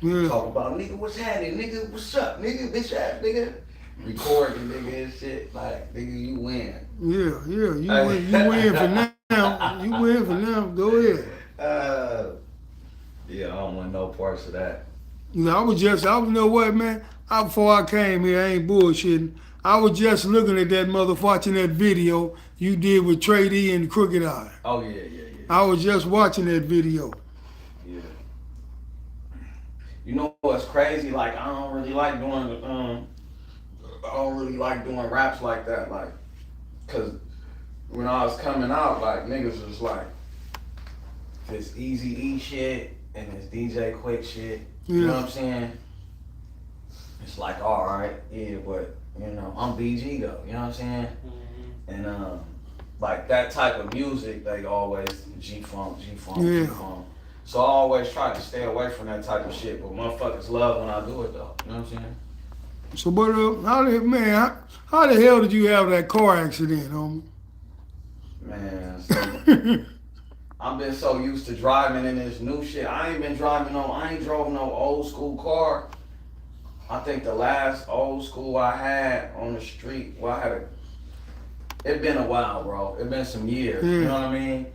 Yeah. Talk about, nigga, what's happening? Nigga, what's up? Nigga, bitch ass nigga. Recording, nigga, and shit. Like, nigga, you win. Yeah. You win for now. You win for now. Go ahead. Yeah, I don't want no parts of that. You know, you know what, man? Before I came here, I ain't bullshitting. I was just looking at that watching that video you did with Trey D and Crooked Eye. Oh, yeah. I was just watching that video. Yeah. You know what's crazy? Like, I don't really like doing raps like that. Like, cause when I was coming out, like, niggas was like, this Easy E shit and this DJ Quick shit. You know what I'm saying? It's like, all right, yeah, but you know, I'm BG though. You know what I'm saying? Mm-hmm. And like that type of music, they always G-Funk. So I always try to stay away from that type of shit. But motherfuckers love when I do it though. You know what I'm saying? So, but how the hell did you have that car accident, homie? Man, so I've been so used to driving in this new shit. I ain't drove no old school car. I think the last old school I had on the street, it been a while, bro. It been some years, you know what I mean?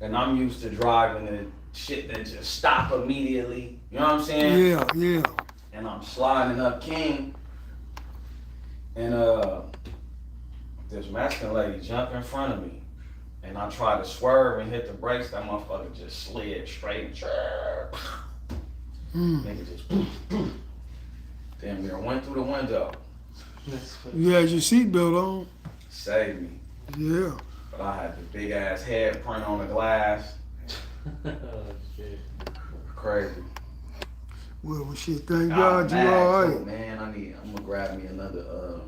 And I'm used to driving the shit that just stop immediately, you know what I'm saying? Yeah. And I'm sliding up King, and this Mexican lady jumped in front of me. And I tried to swerve and hit the brakes, that motherfucker just slid straight. Nigga just damn near went through the window. You had your seatbelt on. Saved me. Yeah. But I had the big ass head print on the glass. Oh, shit. Crazy. Well, shit, thank God you all right. Man, I'm gonna grab me another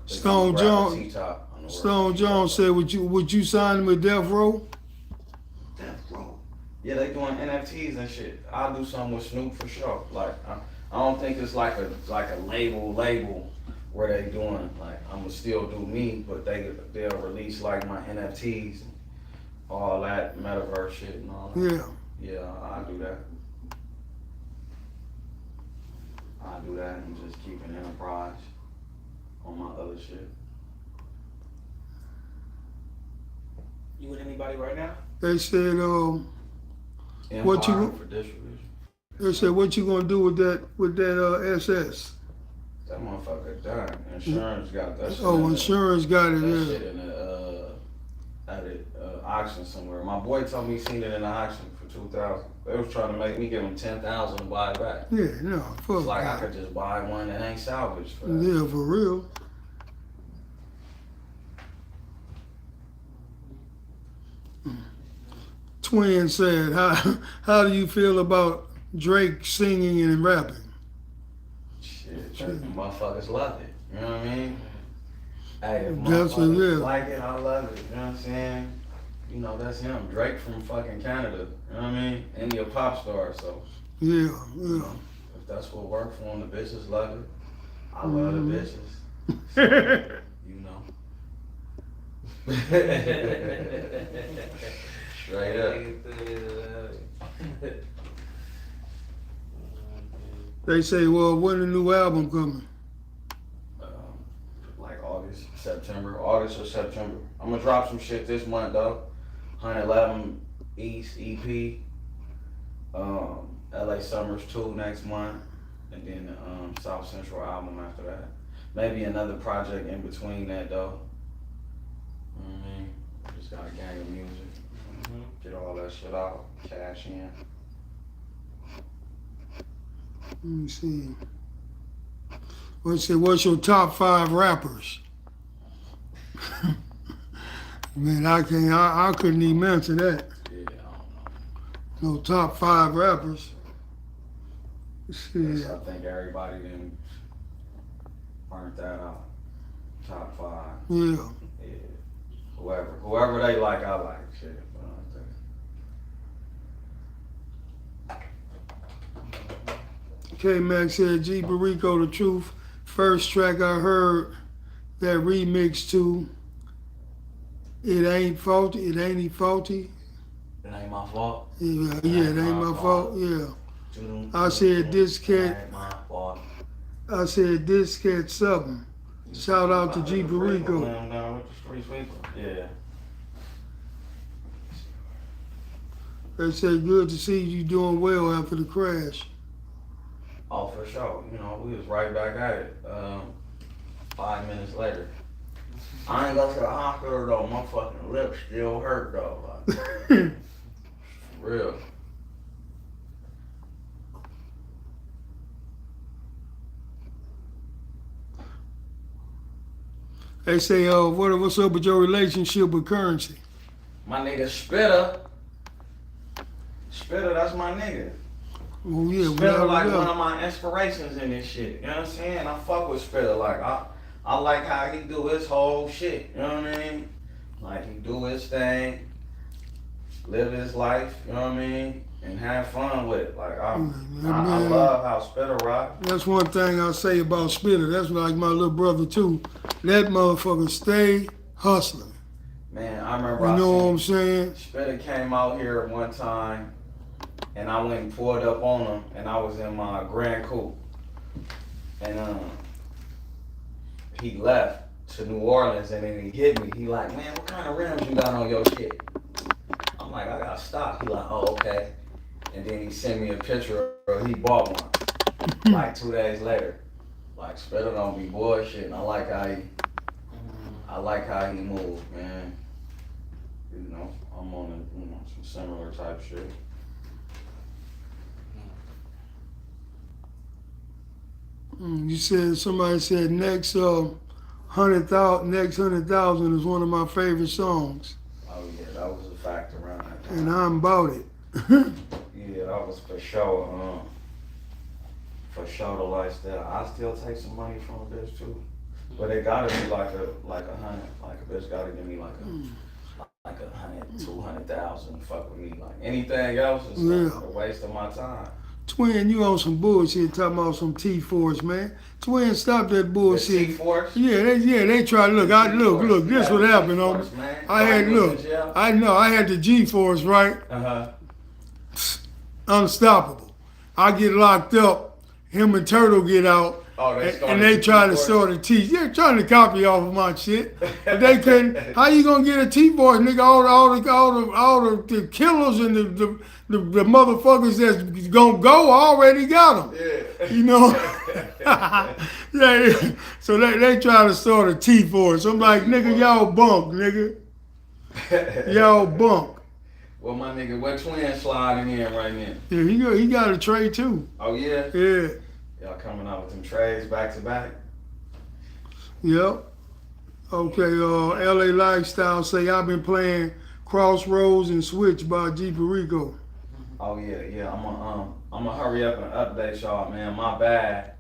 Stone Jones said, would you sign him with Death Row? Death Row. Yeah, they doing NFTs and shit. I'll do something with Snoop for sure. Like I don't think it's like a label where they doing like I'ma still do me, but they'll release like my NFTs, all that metaverse shit and all that. Yeah, I'll do that. I'll do that and just keep an enterprise on my other shit. You with anybody right now? They said, what you? For distribution. They said, what you gonna do with that SS? That motherfucker done. Insurance got that shit. Oh, insurance got it. That shit in at an auction somewhere. My boy told me he seen it in the auction for $2,000. They was trying to make me give him $10,000 to buy it back. Yeah, no, fuck. It's like I could just buy one that ain't salvaged for that. Yeah, for real. Twin said, how do you feel about Drake singing and rapping? Shit, motherfuckers love it. You know what I mean? Hey, if That's what it is. motherfuckers like it, I love it. You know what I'm saying? You know, that's him. Drake from fucking Canada. You know what I mean? And he a pop star, so. Yeah. If that's what worked for him, the bitches love it. I love the bitches. So, you know. Straight up. They say, well, when the new album coming? Like August or September. I'm gonna drop some shit this month though. 111 East EP. LA Summers 2 next month. And then the South Central album after that. Maybe another project in between that though. You know what I mean? Just got a gang of music. Get all that shit out. Cash in. Let me see. What's your top 5 rappers? Man, I couldn't even answer that. Yeah, I don't know. No top 5 rappers. Yes, Shit. I think everybody done burnt that out. Top 5. Yeah. Yeah. Whoever they like, I like. Shit. You know what I'm saying? K-Max said, G Perico, the truth. First track I heard that remix to It Ain't Faulty. It ain't my fault. Yeah, it ain't my fault. Yeah. I said this cat something. Shout out to G Perico. Yeah. They say good to see you doing well after the crash. Oh, for sure. You know, we was right back at it. 5 minutes later. I ain't go to the hospital though. My fucking lips still hurt though. Like, for real. They say, what's up with your relationship with Currency? My nigga Spitter. Spitter, that's my nigga. Oh yeah, Spitter like one of my inspirations in this shit. You know what I'm saying? I fuck with Spitter. Like I like how he do his whole shit. You know what I mean? Like he do his thing, live his life. You know what I mean? And have fun with it. Like I love how Spitter rock. That's one thing I say about Spitter. That's like my little brother too. That motherfucker stay hustling. Man, I remember. You know what I'm saying? Spitter came out here one time, and I went and pulled up on him, and I was in my Grand Coupe, and he left to New Orleans, and then he hit me. He like, man, what kind of rims you got on your shit? I'm like, I got stock. He like, oh, okay. And then he sent me a picture of he bought one, like 2 days later. Like, Spitter don't be bullshit, and I like how he moved, man. You know, I'm on some similar type shit. You said somebody said next 100,000 is one of my favorite songs. Oh yeah, that was a fact around that time. And I'm about it. Yeah, that was for sure. For sure the lifestyle. I still take some money from a bitch too, but it gotta be like a 100. Like a bitch gotta give me like a 100, 200,000. Fuck with me. Like anything else is like a waste of my time. Twin, you on some bullshit talking about some T-Force, man. Twin, stop that bullshit. T-Force? Yeah, they try to look. Look, this what happened on me. I had the G-Force, right? Unstoppable. I get locked up, him and Turtle get out. Oh, and they try to sort of teach. They're trying to copy off of my shit. But they couldn't. How you gonna get a T-Force, nigga? All the killers and the motherfuckers that's gonna go already got them. Yeah. You know? Yeah. So they try to sort of T-Force. I'm like, nigga, y'all bunk, nigga. Y'all bunk. Well, my nigga, what Twin sliding in right now? Yeah, he got a trade too. Oh yeah? Yeah. Y'all coming out with them trades back to back? Yep. Okay, LA Lifestyle say I've been playing Crossroads and Switch by G Perico. Oh yeah. I'm gonna hurry up and update y'all, man. My bad.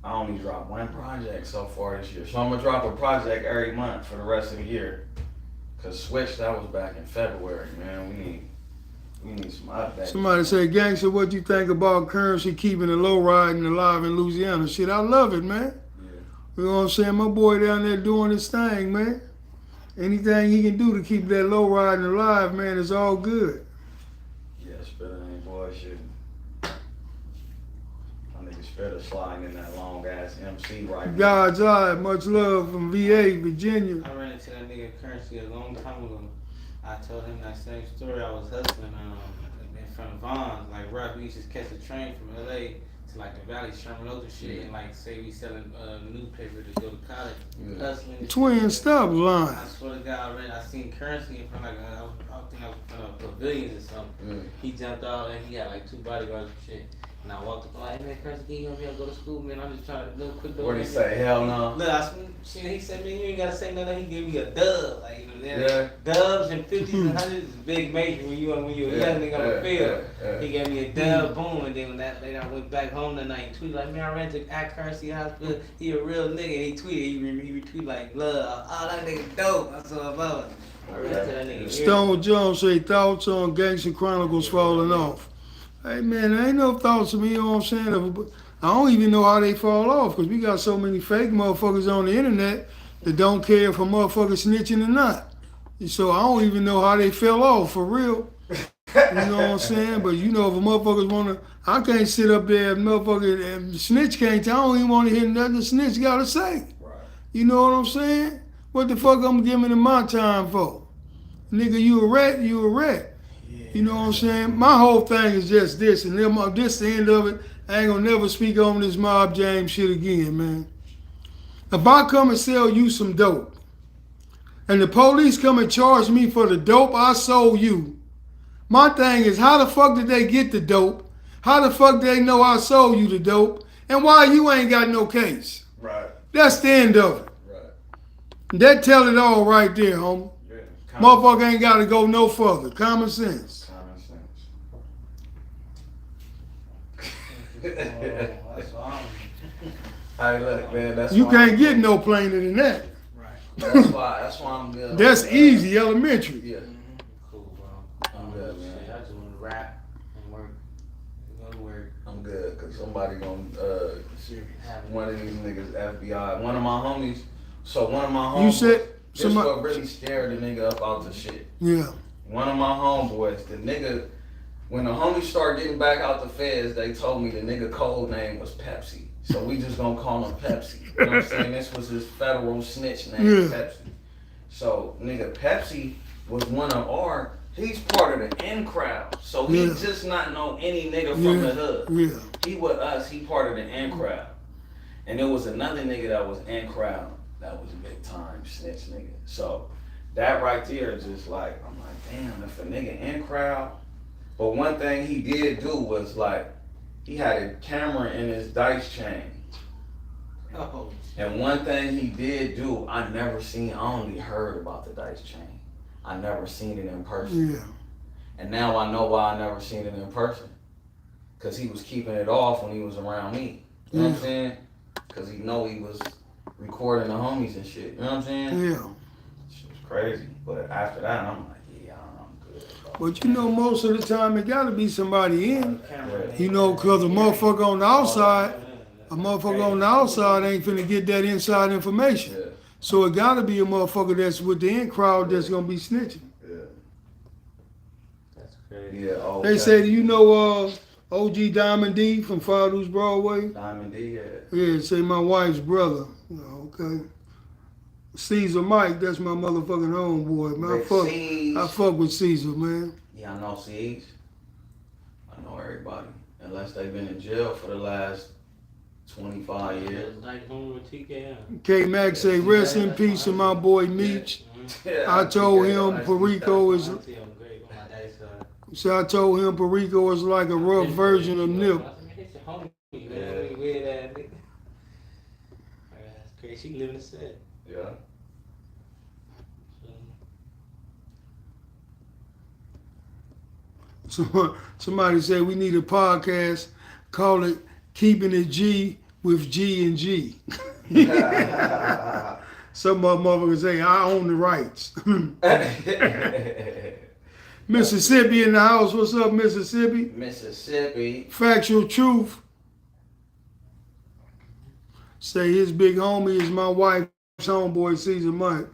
I only dropped one project so far this year. So I'm gonna drop a project every month for the rest of the year. Cause Switch, that was back in February, man. We need some updates. Somebody say, Gangster, what you think about Currency keeping the low riding alive in Louisiana? Shit, I love it, man. Yeah. You know what I'm saying? My boy down there doing his thing, man. anything he can do to keep that low riding alive, man, is all good. Yeah, Spitter ain't bullshit. My nigga Spitter sliding in that long ass MC right now. God's eye, much love from VA, Virginia. I ran into that nigga Currency a long time ago. I told him that same story. I was hustling in front of Vaughn's. Like, Rock, we used to catch a train from LA to like the Valley, Sherman Oaks and shit. And like, say we selling newspaper to go to college. Hustling. Twin stop line. I swear to God, I seen Currency in front of like, I think I was in front of pavilions or something. He jumped out and he had like 2 bodyguards and shit. And I walked up like, hey man, Currency, can you help me out go to school, man? I'm just trying to do a quick door. What did he say? Hell no. Look, he said, man, you ain't gotta say nothing. He gave me a dub. Like, you know, dubs and 50s and 100s is big major when you a young nigga on the field. He gave me a dub, boom, and then when that later I went back home that night and tweeted like, man, I ran to at Currency Hospital. He a real nigga. And he tweeted, he retweeted like, love, oh, that nigga dope. I saw about it. I ran to that nigga. Stone Jones say thoughts on Gangster Chronicles falling off. Hey man, there ain't no thoughts of me, you know what I'm saying? I don't even know how they fall off because we got so many fake motherfuckers on the internet that don't care if a motherfucker snitching or not. So I don't even know how they fell off for real. You know what I'm saying? But you know if a motherfuckers wanna, I can't sit up there if motherfucker and snitch can't. I don't even want to hear nothing the snitch gotta say. Right. You know what I'm saying? What the fuck I'm giving him my time for? Nigga, you a rat, you a rat. You know what I'm saying? My whole thing is just this, and then this the end of it. I ain't gonna never speak on this Mob James shit again, man. If I come and sell you some dope, and the police come and charge me for the dope I sold you, my thing is how the fuck did they get the dope? How the fuck they know I sold you the dope? And why you ain't got no case? Right. That's the end of it. Right. That tell it all right there, homie. Yeah. Motherfucker ain't gotta go no further. Common sense. Common sense. That's all. Hey, look, man, that's You why can't get no plainer than that. Right. That's why I'm good. That's easy, elementary. Yeah. Cool, bro. I'm good, man. I just want to rap and work. Go to work. I'm good, cause somebody gonna one of these niggas FBI. One of my homies. So one of my homeboys. You said this somebody. what really scared the nigga up out the shit. Yeah. One of my homeboys, the nigga, when the homies started getting back out the feds, they told me the nigga code name was Pepsi. So we just gonna call him Pepsi. You know what I'm saying? This was his federal snitch name, Pepsi. So nigga, Pepsi was one of he's part of the in crowd. So he just not know any nigga from the hood. Yeah. He with us, he part of the in crowd. And there was another nigga that was in crowd that was a big time snitch nigga. So that right there just like, I'm like, damn, if a nigga in crowd. But one thing he did do was like, he had a camera in his dice chain. Oh. And one thing he did do, I only heard about the dice chain. I never seen it in person. Yeah. And now I know why I never seen it in person. Cause he was keeping it off when he was around me. You know what I'm saying? Cause he know he was recording the homies and shit. You know what I'm saying? Yeah. Shit was crazy. But after that, I'm like, yeah, I'm good. But you know, most of the time it gotta be somebody in. Camera. You know, cause a motherfucker on the outside ain't finna get that inside information. Yeah. So it gotta be a motherfucker that's with the in crowd that's gonna be snitching. Yeah. That's crazy. Yeah. Oh, They say, you know, OG Diamond D from Father's Broadway? Diamond D, yeah. Yeah, say my wife's brother. You know, okay. Caesar Mike, that's my motherfucking homeboy, man. I fuck with Caesar, man. Yeah, I know Siege. I know everybody. Unless they've been in jail for the last 25 years. Like home with TKM. K-Mac say, rest in peace to my boy Meech. I told him Perico is... So I told him Perico is like a rough version of Nip. That's crazy. She living the set. Yeah. Somebody said we need a podcast, call it Keeping It G with G and G. Some motherfuckers say, I own the rights. Mississippi in the house. What's up, Mississippi? Mississippi. Factual truth. Say his big homie is my wife's homeboy, Caesar Mike.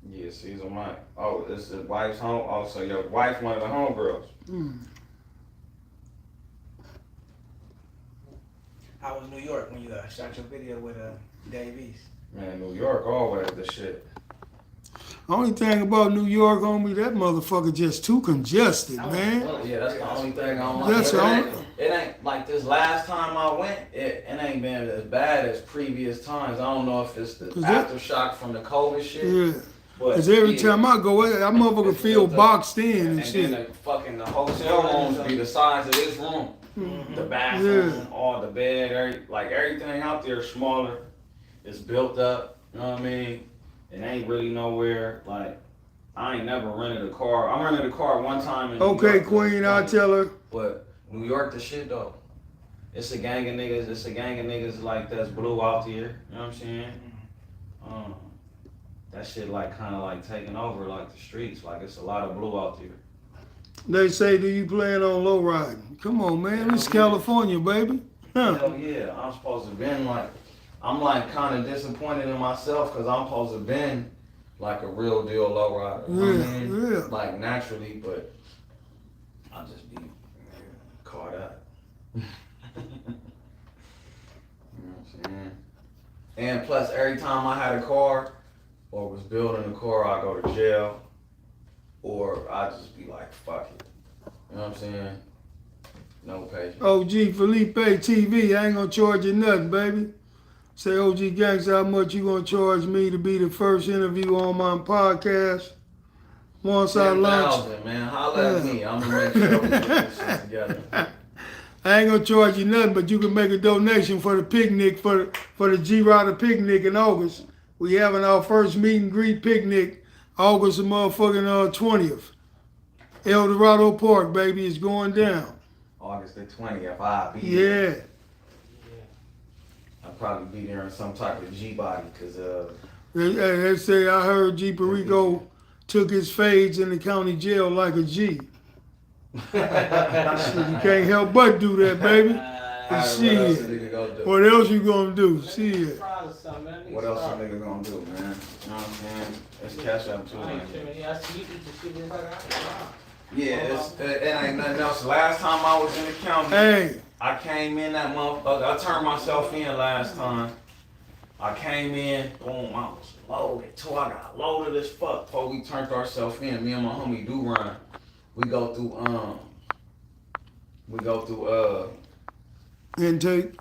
Yeah, Caesar Mike. Oh, this is wife's home. Oh, so your wife one of the homegirls. How was New York when you shot your video with Dave East? Man, New York always the shit. Only thing about New York, homie, that motherfucker just too congested, man. Yeah, that's the only thing I don't like. That's all. It ain't like this last time I went. It ain't been as bad as previous times. I don't know if it's the aftershock from the COVID shit. Yeah. But Cause every time I go, that motherfucker feel boxed in and shit. Then the hotel rooms be the size of this room. Mm-hmm. The bathroom, all the bed, everything out there is smaller. It's built up. You know what I mean? It ain't really nowhere. Like I ain't never rented a car. I rented a car one time in New Okay, York, Queen, I'll tell her. But New York, the shit though. It's a gang of niggas. It's a gang of niggas like that's blue out here. You know what I'm saying? That shit like kind of like taking over like the streets. Like it's a lot of blue out there. They say, do you plan on low riding? Come on, man. It's California, baby. Huh. Hell yeah. I'm supposed to been like, I'm like kind of disappointed in myself because I'm supposed to been like a real deal low rider. You know what I mean? Yeah. Like naturally, but I just be caught up. You know what I'm saying? And plus, every time I had a car or was building a car, I go to jail. Or I just be like, fuck it. You know what I'm saying? No patience. OG Felipe TV, I ain't gonna charge you nothing, baby. Say, OG Gangsta, how much you gonna charge me to be the first interview on my podcast? Once I launch. 10,000, man. Holla at me. I'm gonna make sure we get this shit together. I ain't gonna charge you nothing, but you can make a donation for the picnic, for the G-Rider picnic in August. We having our first meet and greet picnic August the motherfucking 20th. El Dorado Park, baby, is going down. August the 20th, I'll be Yeah. there. I'll probably be there in some type of G-body, because They say I heard G Perico took his fades in the county jail like a G. Shit, you can't help but do that, baby. Shit. What else you gonna do? Shit. What else a nigga gonna do, man? You know what I'm saying? It's cash up too, man. Yeah, it ain't nothing else. Last time I was in the county, I came in that motherfucker. I turned myself in last time. I came in, boom, I was loaded too. I got loaded as fuck before we turned ourselves in. Me and my homie Do-Run. We go through intake.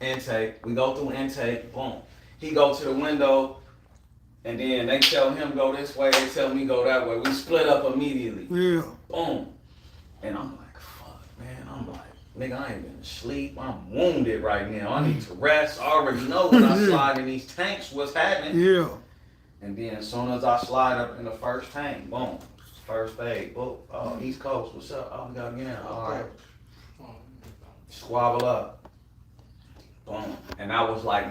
We go through intake, boom. He go to the window, and then they tell him go this way, they tell me go that way. We split up immediately. Yeah. Boom. And I'm like, fuck, man. I'm like, nigga, I ain't been asleep. I'm wounded right now. I need to rest. I already know when I slide in these tanks what's happening. Yeah. And then as soon as I slide up in the first tank, boom. First aid, boom. Oh, East Coast, what's up? Oh, we got again. All right. Squabble up. Boom. And that was like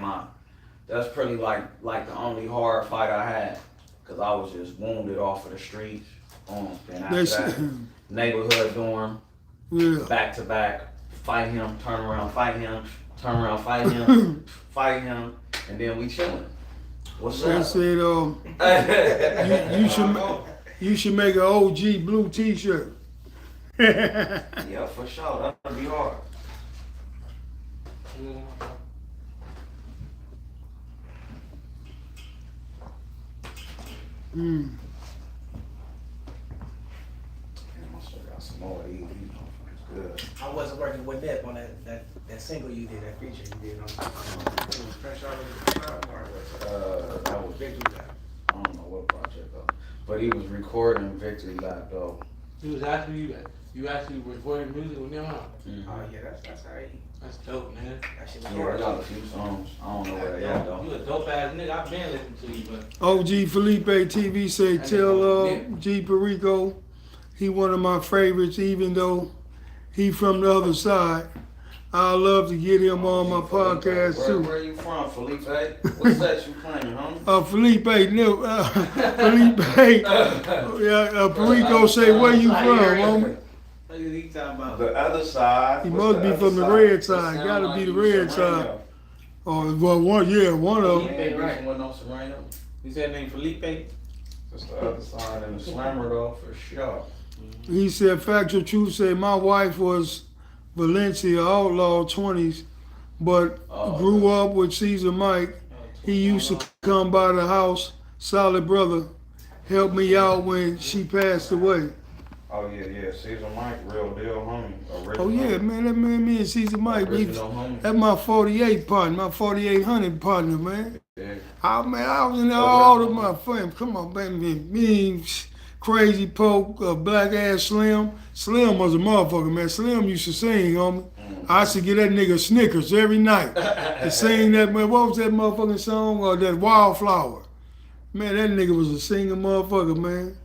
that's pretty like the only hard fight I had. Cause I was just wounded off of the streets. Boom. Then after that, neighborhood dorm. Yeah. Back to back. Fight him, turn around, fight him, turn around, fight him, fight him. And then we chilling. What's I up? said, you should make an OG blue t-shirt. Yeah, for sure. That'll be hard. Mm. Damn, I still got some more of these. Good. I wasn't working with Nip on that single you did, that feature you did on Pressure That was Victory Lap. I don't know what project though, but he was recording Victory Lap though. He was actually you actually recording music with him, huh? Mm-hmm. Oh yeah, that's how he. That's dope, man. That shit Yeah, I got a few songs. I don't know where they at though. You a dope ass nigga. I've been listening to you, but OG Felipe TV say tell G Perico he one of my favorites, even though he from the other side. I love to get him on my podcast too. Where you from, Felipe? What's that you playing, huh? Felipe, Perico say where you from, homie? what are you talking about? The other side. He What's must the be other from the side? red It side. sound Gotta like be the you red Serrano. side. Oh, well, one of You them. ain't right with no Serrano. You said name Felipe? It's the other side and the slammer though, for sure. He said, factual truth, said my wife was Valencia outlaw 20s, but grew up with Caesar Mike. He used to come by the house, solid brother, helped me out when she passed away. Oh yeah. Caesar Mike, real deal homie. Original. Oh yeah, man, that man, me and Caesar Mike, Original homie. that's my 48 partner, my 4800 partner, man. Yeah. I was in there all of my fam. Come on, baby, me, Crazy Poke, Black Ass Slim. Slim was a motherfucker, man. Slim used to sing, homie. I used to get that nigga Snickers every night to sing that, man. What was that motherfucking song? That Wildflower. Man, that nigga was a singing motherfucker, man.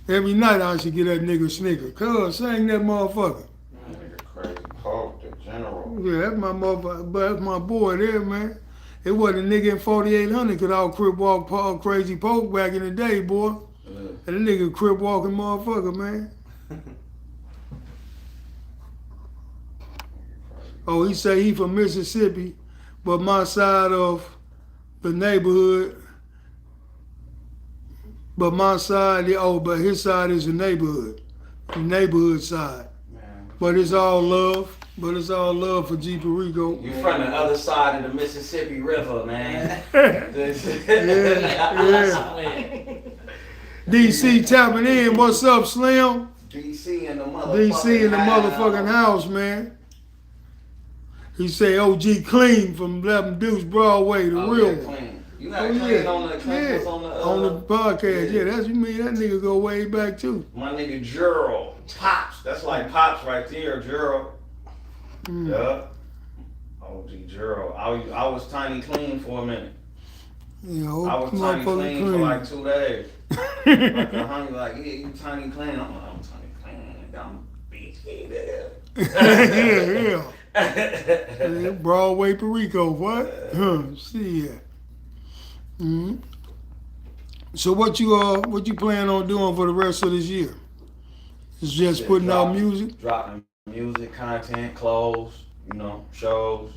Every night I used to get that nigga Snickers. Cuz, sing that motherfucker. Nigga Crazy Poke, the general. Yeah, that's my motherfucker, that's my boy there, man. It wasn't a nigga in 4800 could out crip walk Crazy Poke back in the day, boy. And that nigga crip walking motherfucker, man. Oh, he say he from Mississippi, but my side of the neighborhood, but his side is the neighborhood side. Man. But it's all love. For G Perico. You from the other side of the Mississippi River, man. Yeah. DC tapping in. What's up, Slim? DC in the motherfucking house, man. He say OG Clean from 11 Deuce Broadway, the real one. Clean. You got Clean on the podcast. Yeah, that's you mean that nigga go way back too. My nigga Gerald. Pops. That's like Pops right there, Gerald. Yeah. OG Gerald. I was Tiny Clean for a minute. Yeah, I was Tiny Clean for like 2 days. Like the homie like, yeah, you Tiny Clean. I'm like, I'm Tiny Clean. I'm BT there. Yeah. Broadway Perico, what? See ya. Mm-hmm. So what you plan on doing for the rest of this year? It's just putting out music? Dropping music, content, clothes, shows.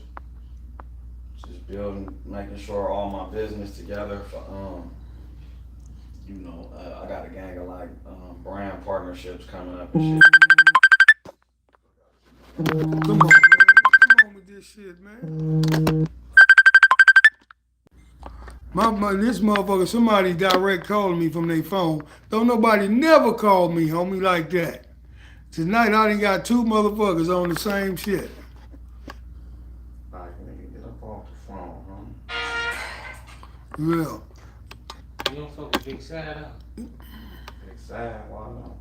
Just building, making sure all my business together for I got a gang of like brand partnerships coming up and shit. Come on with this shit, man. This motherfucker, somebody direct calling me from their phone. Don't nobody never call me, homie, like that. Tonight I done got 2 motherfuckers on the same shit. Like, nigga, get up off the phone, Yeah. You don't fuck with Big Sad, huh? Big Sad, why not?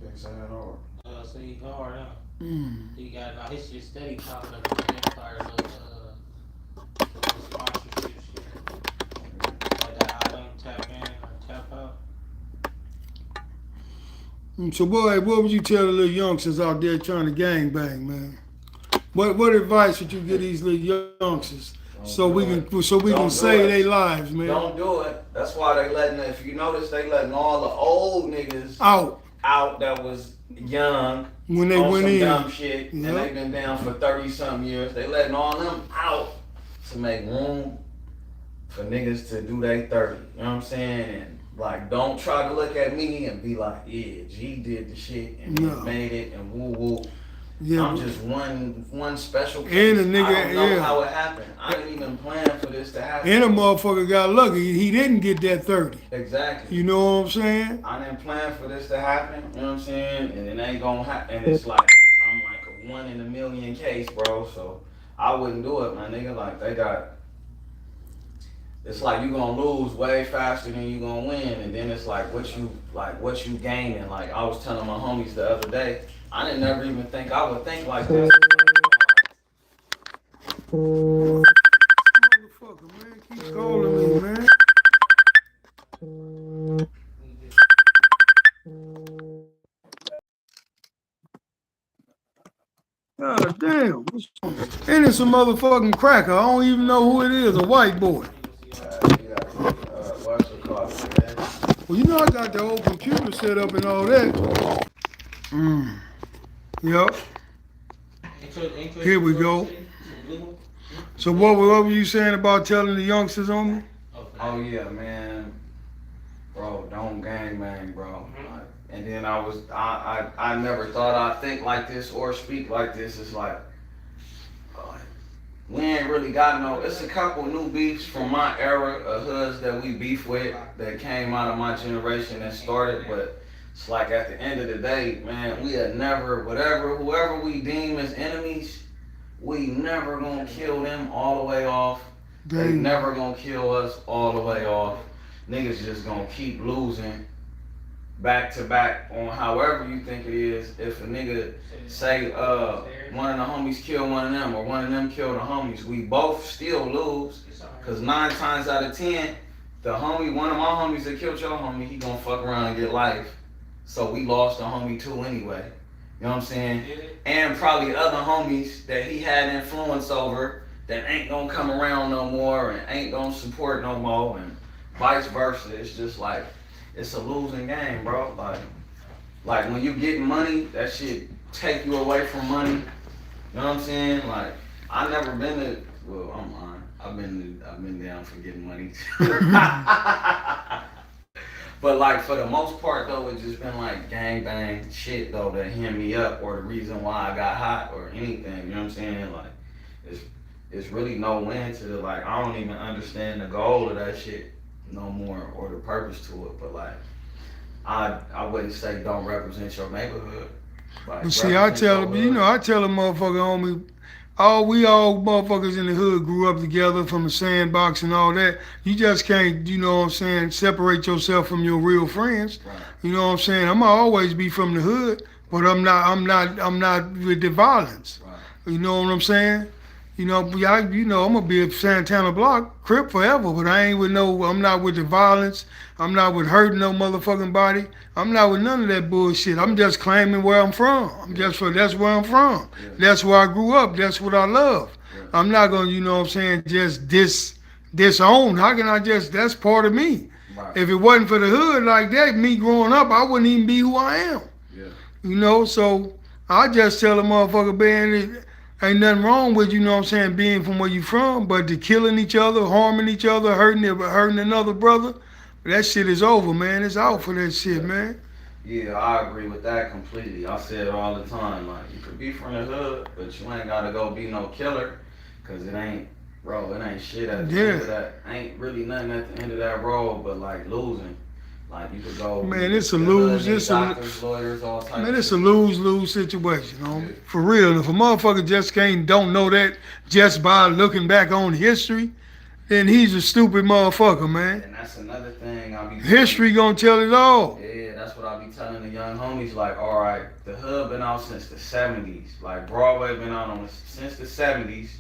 Big Sad hard. So he hard, huh? Mm. He got his shit steady popping up in the Empire, sponsorship shit. Like that I don't tap in or tap out. So, boy, what would you tell the little youngsters out there trying to gangbang, man? What advice would you give these little youngsters so we can save their lives, man? Don't do it. That's why they letting. If you notice, they letting all the old niggas out that was young when they on went some in. dumb shit, and they been down for 30-something years. They letting all them out to make room for niggas to do their 30. You know what I'm saying? And like, don't try to look at me and be like, yeah, G did the shit and he made it and woo woo. Yeah, I'm just one special case. And a nigga, I don't know how it happened. I didn't even plan for this to happen. And a motherfucker got lucky. He didn't get that 30. Exactly. You know what I'm saying? I didn't plan for this to happen. You know what I'm saying? And it ain't gonna happen. And it's like, I'm like a 1 in a million case, bro. So I wouldn't do it, my nigga. Like, they got... It's like you gonna lose way faster than you gonna win, and then it's like what you gaining. Like I was telling my homies the other day, I didn't never even think I would think like this. Motherfucker, man, keep calling me, man. God damn. And it's a motherfucking cracker. I don't even know who it is, a white boy. Well, you know I got the whole computer set up and all that. Yep. Here we go. So what were you saying about telling the youngsters on me? Oh yeah, man. bro, don't gangbang, bro. Like, and then I never thought I'd think like this or speak like this. It's like, we ain't really got no. It's a couple new beefs from my era of hoods that we beef with that came out of my generation that started, but it's like at the end of the day, man, we had never, whoever we deem as enemies, we never gonna kill them all the way off. They never gonna kill us all the way off. Niggas just gonna keep losing back to back on however you think it is. If a nigga say one of the homies kill one of them or one of them kill the homies, we both still lose. Cause 9 times out of 10, the homie, one of my homies that killed your homie, he gonna fuck around and get life. So we lost a homie too anyway. You know what I'm saying? And probably other homies that he had influence over that ain't gonna come around no more and ain't gonna support no more and vice versa. It's just like, it's a losing game, bro. Like when you get money, that shit take you away from money. You know what I'm saying? Like, I never been to, well, I'm lying. I've been down for getting money. But like for the most part though, it's just been like gangbang shit though that hem me up or the reason why I got hot or anything. You know what I'm saying? Like, it's really no win to the, like, I don't even understand the goal of that shit no more or the purpose to it. But like, I wouldn't say don't represent your neighborhood. Like, but see, I tell them, you know, I tell a motherfucker, homie, we all motherfuckers in the hood grew up together from the sandbox and all that. You just can't, you know what I'm saying, separate yourself from your real friends. Right. You know what I'm saying? I'm gonna always be from the hood, but I'm not with the violence. Right. You know what I'm saying? You know, I'm gonna be a Santana Block Crip forever, but I'm not with the violence. I'm not with hurting no motherfucking body. I'm not with none of that bullshit. I'm just claiming where I'm from. That's where I'm from. Yeah. That's where I grew up. That's what I love. Yeah. I'm not gonna, you know what I'm saying, just disown. How can I that's part of me. Right. If it wasn't for the hood like that, me growing up, I wouldn't even be who I am. Yeah. You know, so I just tell a motherfucker, man, ain't nothing wrong with, you know what I'm saying, being from where you from, but to killing each other, harming each other, hurting another brother, that shit is over, man. It's out for that shit, man. Yeah, I agree with that completely. I say it all the time. Like, you could be from the hood, but you ain't gotta go be no killer, cause it ain't shit at the end of that. Ain't really nothing at the end of that road, but like losing. Like, you could go. Man, it's a lose. Doctors, lawyers, all types. Man, it's a lose-lose situation, for real. If a motherfucker just don't know that just by looking back on history, then he's a stupid motherfucker, man. And that's another thing I be. History gonna tell it all. Yeah, that's what I be telling the young homies. Like, all right, the hood been out since the '70s. Like, Broadway been out since the '70s,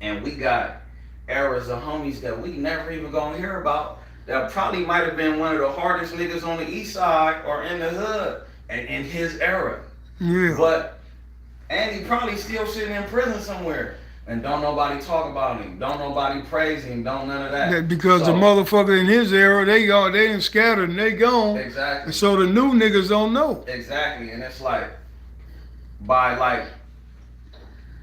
and we got eras of homies that we never even gonna hear about. That probably might have been one of the hardest niggas on the east side or in the hood and in his era. Yeah. And he probably still sitting in prison somewhere. And don't nobody talk about him. Don't nobody praise him. Don't none of that. Because the motherfucker in his era, they done scattered and they gone. Exactly. And so the new niggas don't know. Exactly. And it's like, by like,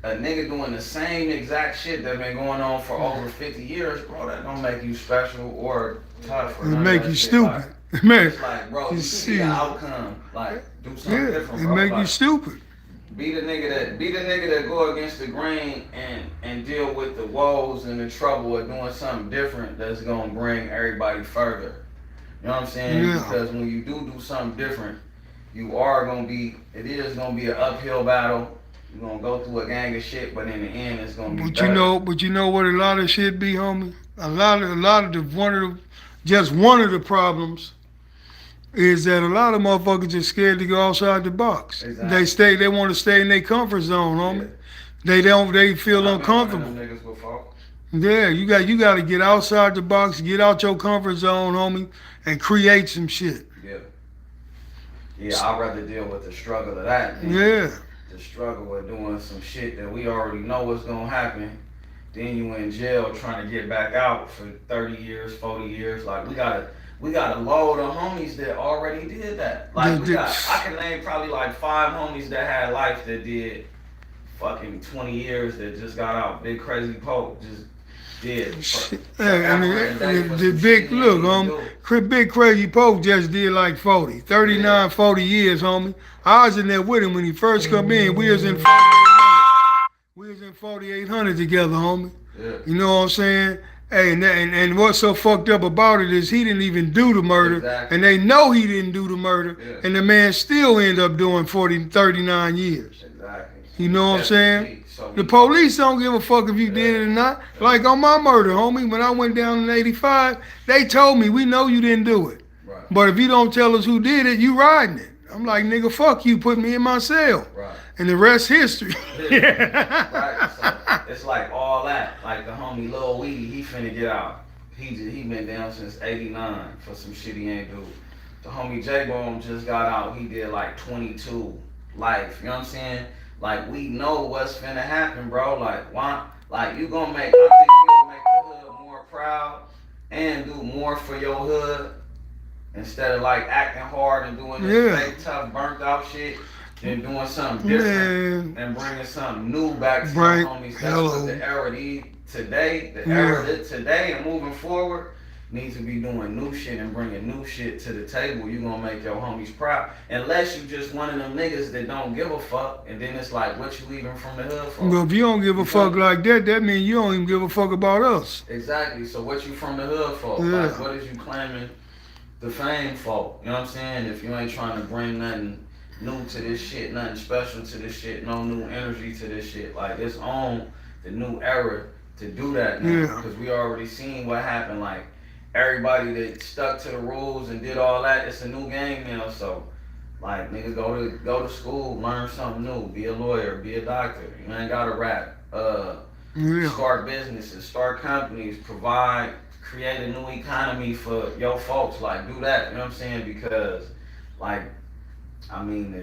a nigga doing the same exact shit that been going on for over 50 years, bro, that don't make you special or tough or It none make of that you shit. stupid. Like, Man, it's like, bro, you see the outcome. Like, do something different, it bro. make like, you stupid. Be the nigga that go against the grain and deal with the woes and the trouble of doing something different that's gonna bring everybody further. You know what I'm saying? Yeah. Because when you do something different, it is gonna be an uphill battle. You're gonna go through a gang of shit, but in the end, it's gonna be better. But you know what a lot of shit be, homie? One of the problems is that a lot of motherfuckers are scared to go outside the box. Exactly. They want to stay in their comfort zone, homie. Yeah. They feel uncomfortable. Yeah, you got to get outside the box, get out your comfort zone, homie, and create some shit. Yeah, I'd rather deal with the struggle of that. Yeah. The struggle with doing some shit that we already know what's gonna happen. Then you in jail trying to get back out for 30 years, 40 years. Like, we got a load of homies that already did that. Like, I can name probably like 5 homies that had life that did fucking 20 years that just got out. Big Crazy Pope just Yeah. Hey, and the big, look, Big Crazy Pope just did like 40, 39, 40 years, homie. I was in there with him when he first come in. We was in 4800. We was in 4800 together, homie. Yeah. You know what I'm saying? Hey, and what's so fucked up about it is he didn't even do the murder, Exactly. and they know he didn't do the murder, Yeah. and the man still ended up doing 39 years. Exactly. You know what I'm saying? So The police don't give a fuck if you did it or not. Like on my murder, homie, when I went down in 85, they told me, we know you didn't do it. Right. But if you don't tell us who did it, you riding it. I'm like, nigga, fuck you, put me in my cell. Right. And the rest history. Right. So it's like all that. Like the homie Lil Weedy, he finna get out. He been down since 89 for some shit he ain't do. The homie J-Bone just got out. He did like 22 life. You know what I'm saying? Like we know what's finna happen, bro. Like why? Like you gonna make? I think you'll make the hood more proud and do more for your hood instead of like acting hard and doing this fake tough, burnt out shit. Then doing something different and bringing something new back to the homies. That's what the era today, the era today and moving forward needs to be doing new shit and bringing new shit to the table. You gonna make your homies proud. Unless you just one of them niggas that don't give a fuck, and then it's like, what you even from the hood for? Well, if you don't give a fuck like that, that means you don't even give a fuck about us. Exactly. So what you from the hood for? Yeah. Like, what is you claiming the fame for? You know what I'm saying? If you ain't trying to bring nothing new to this shit, nothing special to this shit, no new energy to this shit. Like it's on the new era to do that now. Because we already seen what happened. Like everybody that stuck to the rules and did all that, it's a new game now. So like niggas go to school, learn something new, be a lawyer, be a doctor. You ain't gotta rap. Start businesses, start companies, create a new economy for your folks. Like do that, you know what I'm saying? Because like I mean,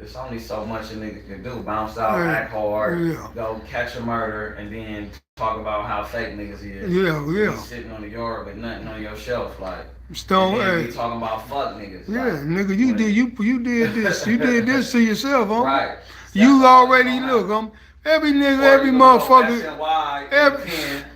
it's only so much a nigga can do. Bounce out, act hard, go catch a murder, and then talk about how fake niggas is. Be sitting on the yard with nothing on your shelf, like Stone. Be talking about fuck niggas. Nigga, you did this. You did this to yourself, homie. Right. You already look, every nigga, every motherfucker.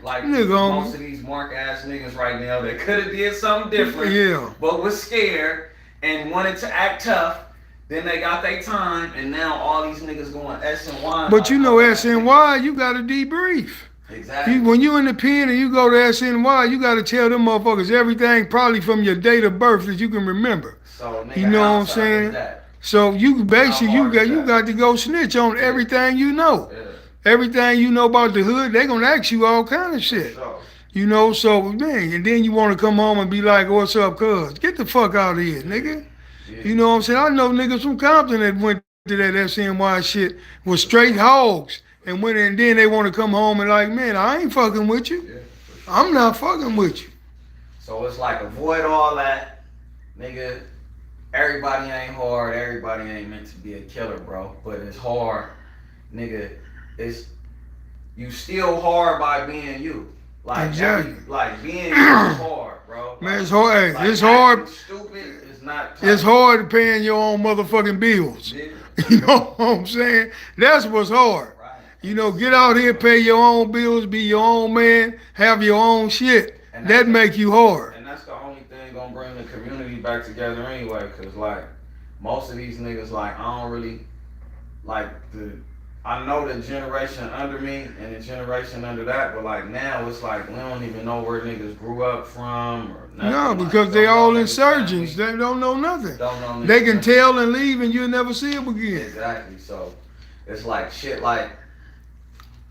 Like most of these mark ass niggas right now that could have did something different, but was scared and wanted to act tough. Then they got their time, and now all these niggas going SNY. But you know SNY, you got to debrief. Exactly. When you in the pen and you go to SNY, you got to tell them motherfuckers everything probably from your date of birth that you can remember. So nigga, you know what I'm saying? So you basically you got to go snitch on everything you know. Yeah. Everything you know about the hood, they gonna ask you all kind of shit. Sure. You know, so man, and then you want to come home and be like, "What's up, cuz? Get the fuck out of here, nigga." Yeah. You know what I'm saying? I know niggas from Compton that went to that SNY shit was straight hogs and went in, and then they want to come home and like, man, I ain't fucking with you. Yeah, sure. I'm not fucking with you. So it's like avoid all that, nigga. Everybody ain't hard. Everybody ain't meant to be a killer, bro. But it's hard, nigga. It's you still hard by being you. Like exactly. Being you is hard, bro. Man, it's hard. Like, it's hard. Stupid is not. Tough. It's hard paying your own motherfucking bills. Yeah. You know what I'm saying? That's what's hard. Right. You know, get out here, pay your own bills, be your own man, have your own shit. That make you hard. And that's the only thing gonna bring the community back together anyway. Cause like most of these niggas, like I don't really like I know the generation under me and the generation under that, but like now it's like we don't even know where niggas grew up from or nothing. No, because they all insurgents. They don't know nothing. They can tell and leave and you'll never see them again. Exactly. So it's like shit like,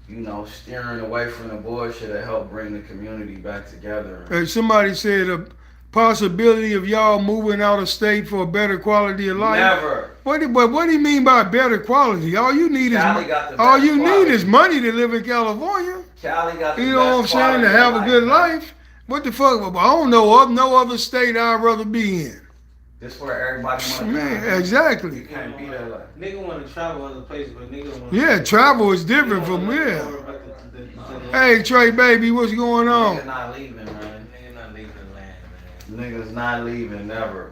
you know, steering away from the bullshit to help bring the community back together. As somebody said, a possibility of y'all moving out of state for a better quality of life. Never. What do you mean by better quality? All you need is money to live in California. Cali got the you know what I'm saying? To have a good life. What the fuck? I don't know of no other state I'd rather be in. This where everybody want to be. Man, exactly. You can't be that like. Nigga want to travel other places, but nigga don't want to travel is different from here. Hey, Trey, baby, what's going on? Niggas not leaving, man. Nigga not leaving the land, man. Niggas not leaving, never.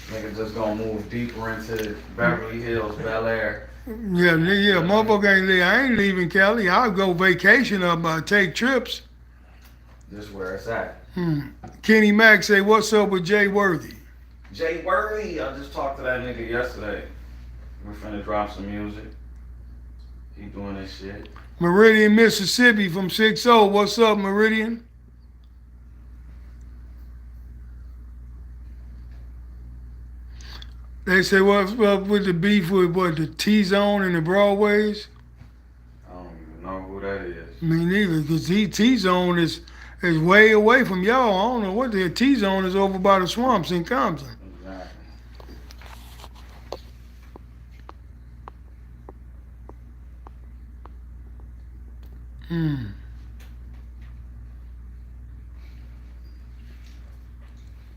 Niggas just gonna move deeper into Beverly Hills, Bel Air. Yeah, motherfucker ain't leave. I ain't leaving Cali. I'll go vacation up, take trips. This where it's at. Kenny Mack say, what's up with Jay Worthy? Jay Worthy, I just talked to that nigga yesterday. We're finna drop some music. He doing this shit. Meridian, Mississippi from 6-0. What's up, Meridian? They say, what's up with the beef with what, the T-Zone and the Broadways? I don't even know who that is. Me neither, because T-Zone is way away from y'all. I don't know what the T-Zone is over by the swamps in Compton. Exactly.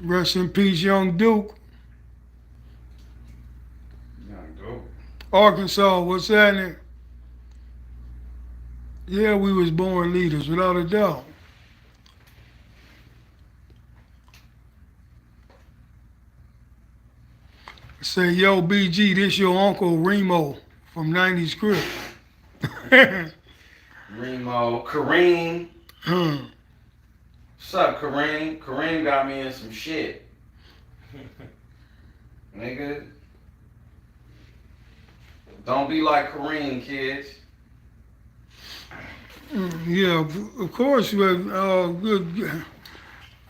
Rest in peace, Young Duke. Young Duke. Arkansas, what's happening? Yeah, we was born leaders, without a doubt. Say, yo, BG, this your Uncle Remo from 90s Crip. Remo. Kareem. Huh. What's up, Kareem? Kareem got me in some shit. Nigga. Don't be like Kareem, kids. Yeah, of course, but good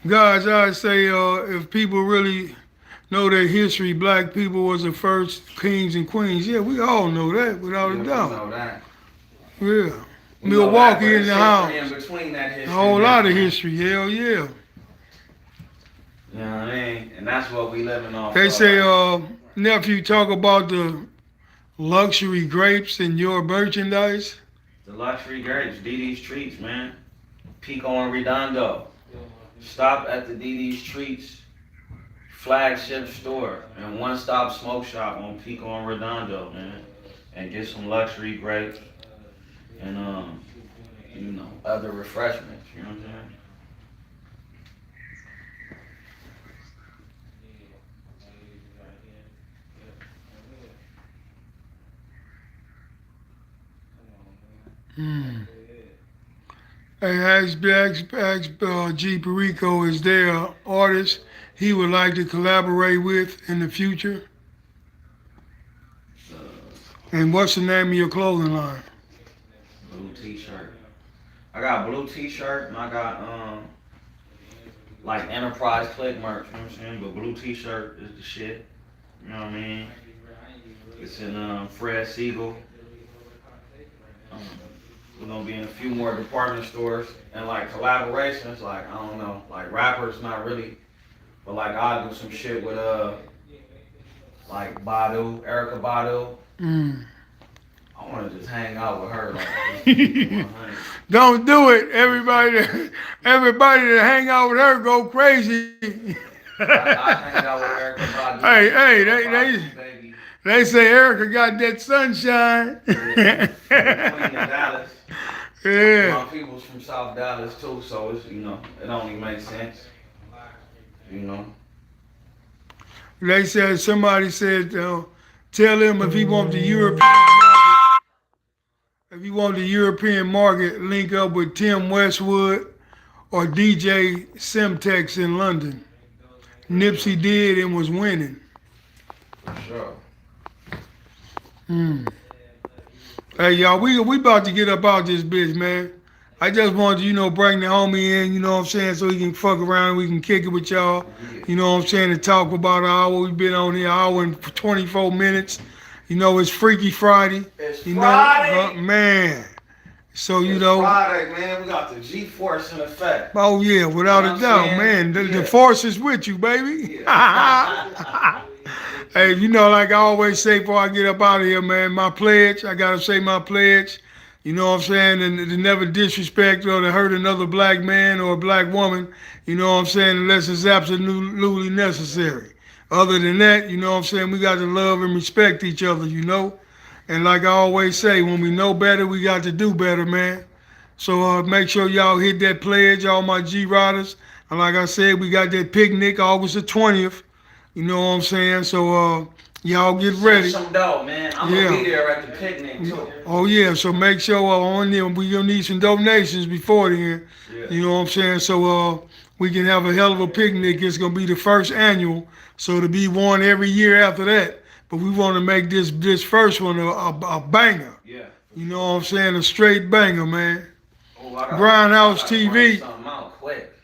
guys, I say if people really know their history, black people was the first kings and queens. Yeah, we all know that without a We doubt. know that. Yeah. We know that, Milwaukee but in it's the history house. in between that history. A whole lot of history, hell yeah. You know what I mean? And that's what we living off They of. say, nephew, talk about the luxury grapes in your merchandise. The luxury grapes, DD's Treats, man. Pico and Redondo. Stop at the DD's Treats flagship store and one-stop smoke shop on Pico and Redondo, man. And get some luxury grapes and you know, other refreshments, you know what I'm saying? Hey, ask G Perico, is there an artist he would like to collaborate with in the future? And what's the name of your clothing line? Blue t-shirt. I got blue t-shirt and I got like Enterprise Click merch, you know what I'm saying? But blue t-shirt is the shit. You know what I mean? It's in Fred Siegel. We're gonna be in a few more department stores and like collaborations, like I don't know, like rappers not really, but like I'll do some shit with like Badu, Erica Badu. I wanna just hang out with her like Don't do it. Everybody that hang out with her go crazy. I hang out with Erica Badu. Hey, they say Erica got that sunshine. Queen of Dallas. Yeah. My people's from South Dallas too, so it's, you know, it only makes sense. You know. They said, somebody said, tell him if he wants the European market, link up with Tim Westwood or DJ Semtex in London. Nipsey did and was winning. For sure. Hey, y'all, we about to get up out this bitch, man. I just wanted to, bring the homie in, you know what I'm saying, so he can fuck around, we can kick it with y'all, you know what I'm saying, and talk about an hour. We've been on here, an hour and 24 minutes. It's Freaky Friday. It's Friday. Man. So, It's Friday, man. We got the G-Force in effect. Oh, yeah, without a doubt, man. The force is with you, baby. Yeah. Hey, like I always say before I get up out of here, man, my pledge, I gotta say my pledge, you know what I'm saying, and to never disrespect or to hurt another black man or a black woman, you know what I'm saying, unless it's absolutely necessary. Other than that, you know what I'm saying, we got to love and respect each other, and like I always say, when we know better, we got to do better, man. So make sure y'all hit that pledge, all my G-Riders, and like I said, we got that picnic August the 20th. You know what I'm saying? So Y'all get ready. Some dough, man. I'm Yeah. gonna be there at the picnic too. Oh yeah, so make sure on there we gonna need some donations before then. Yeah. You know what I'm saying? So we can have a hell of a picnic. It's gonna be the first annual, so to be one every year after that. But we want to make this first one a banger. Yeah. You know what I'm saying? A straight banger, man. Oh, I gotta- Grindhouse I gotta TV. bring something out quick.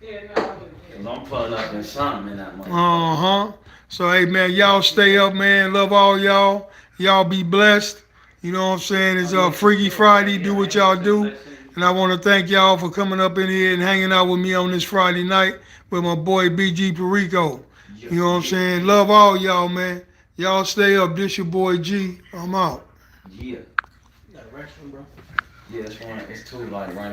Yeah, no, Cause I'm pulling up in something in that month. So hey man, y'all stay up, man. Love all y'all. Y'all be blessed. You know what I'm saying? It's Freaky Friday. Do what y'all do. And I want to thank y'all for coming up in here and hanging out with me on this Friday night with my boy BG Perico. You know what I'm saying? Love all y'all, man. Y'all stay up. This your boy G. I'm out. Yeah. You got a restroom, bro? Yeah, it's one. It's two like right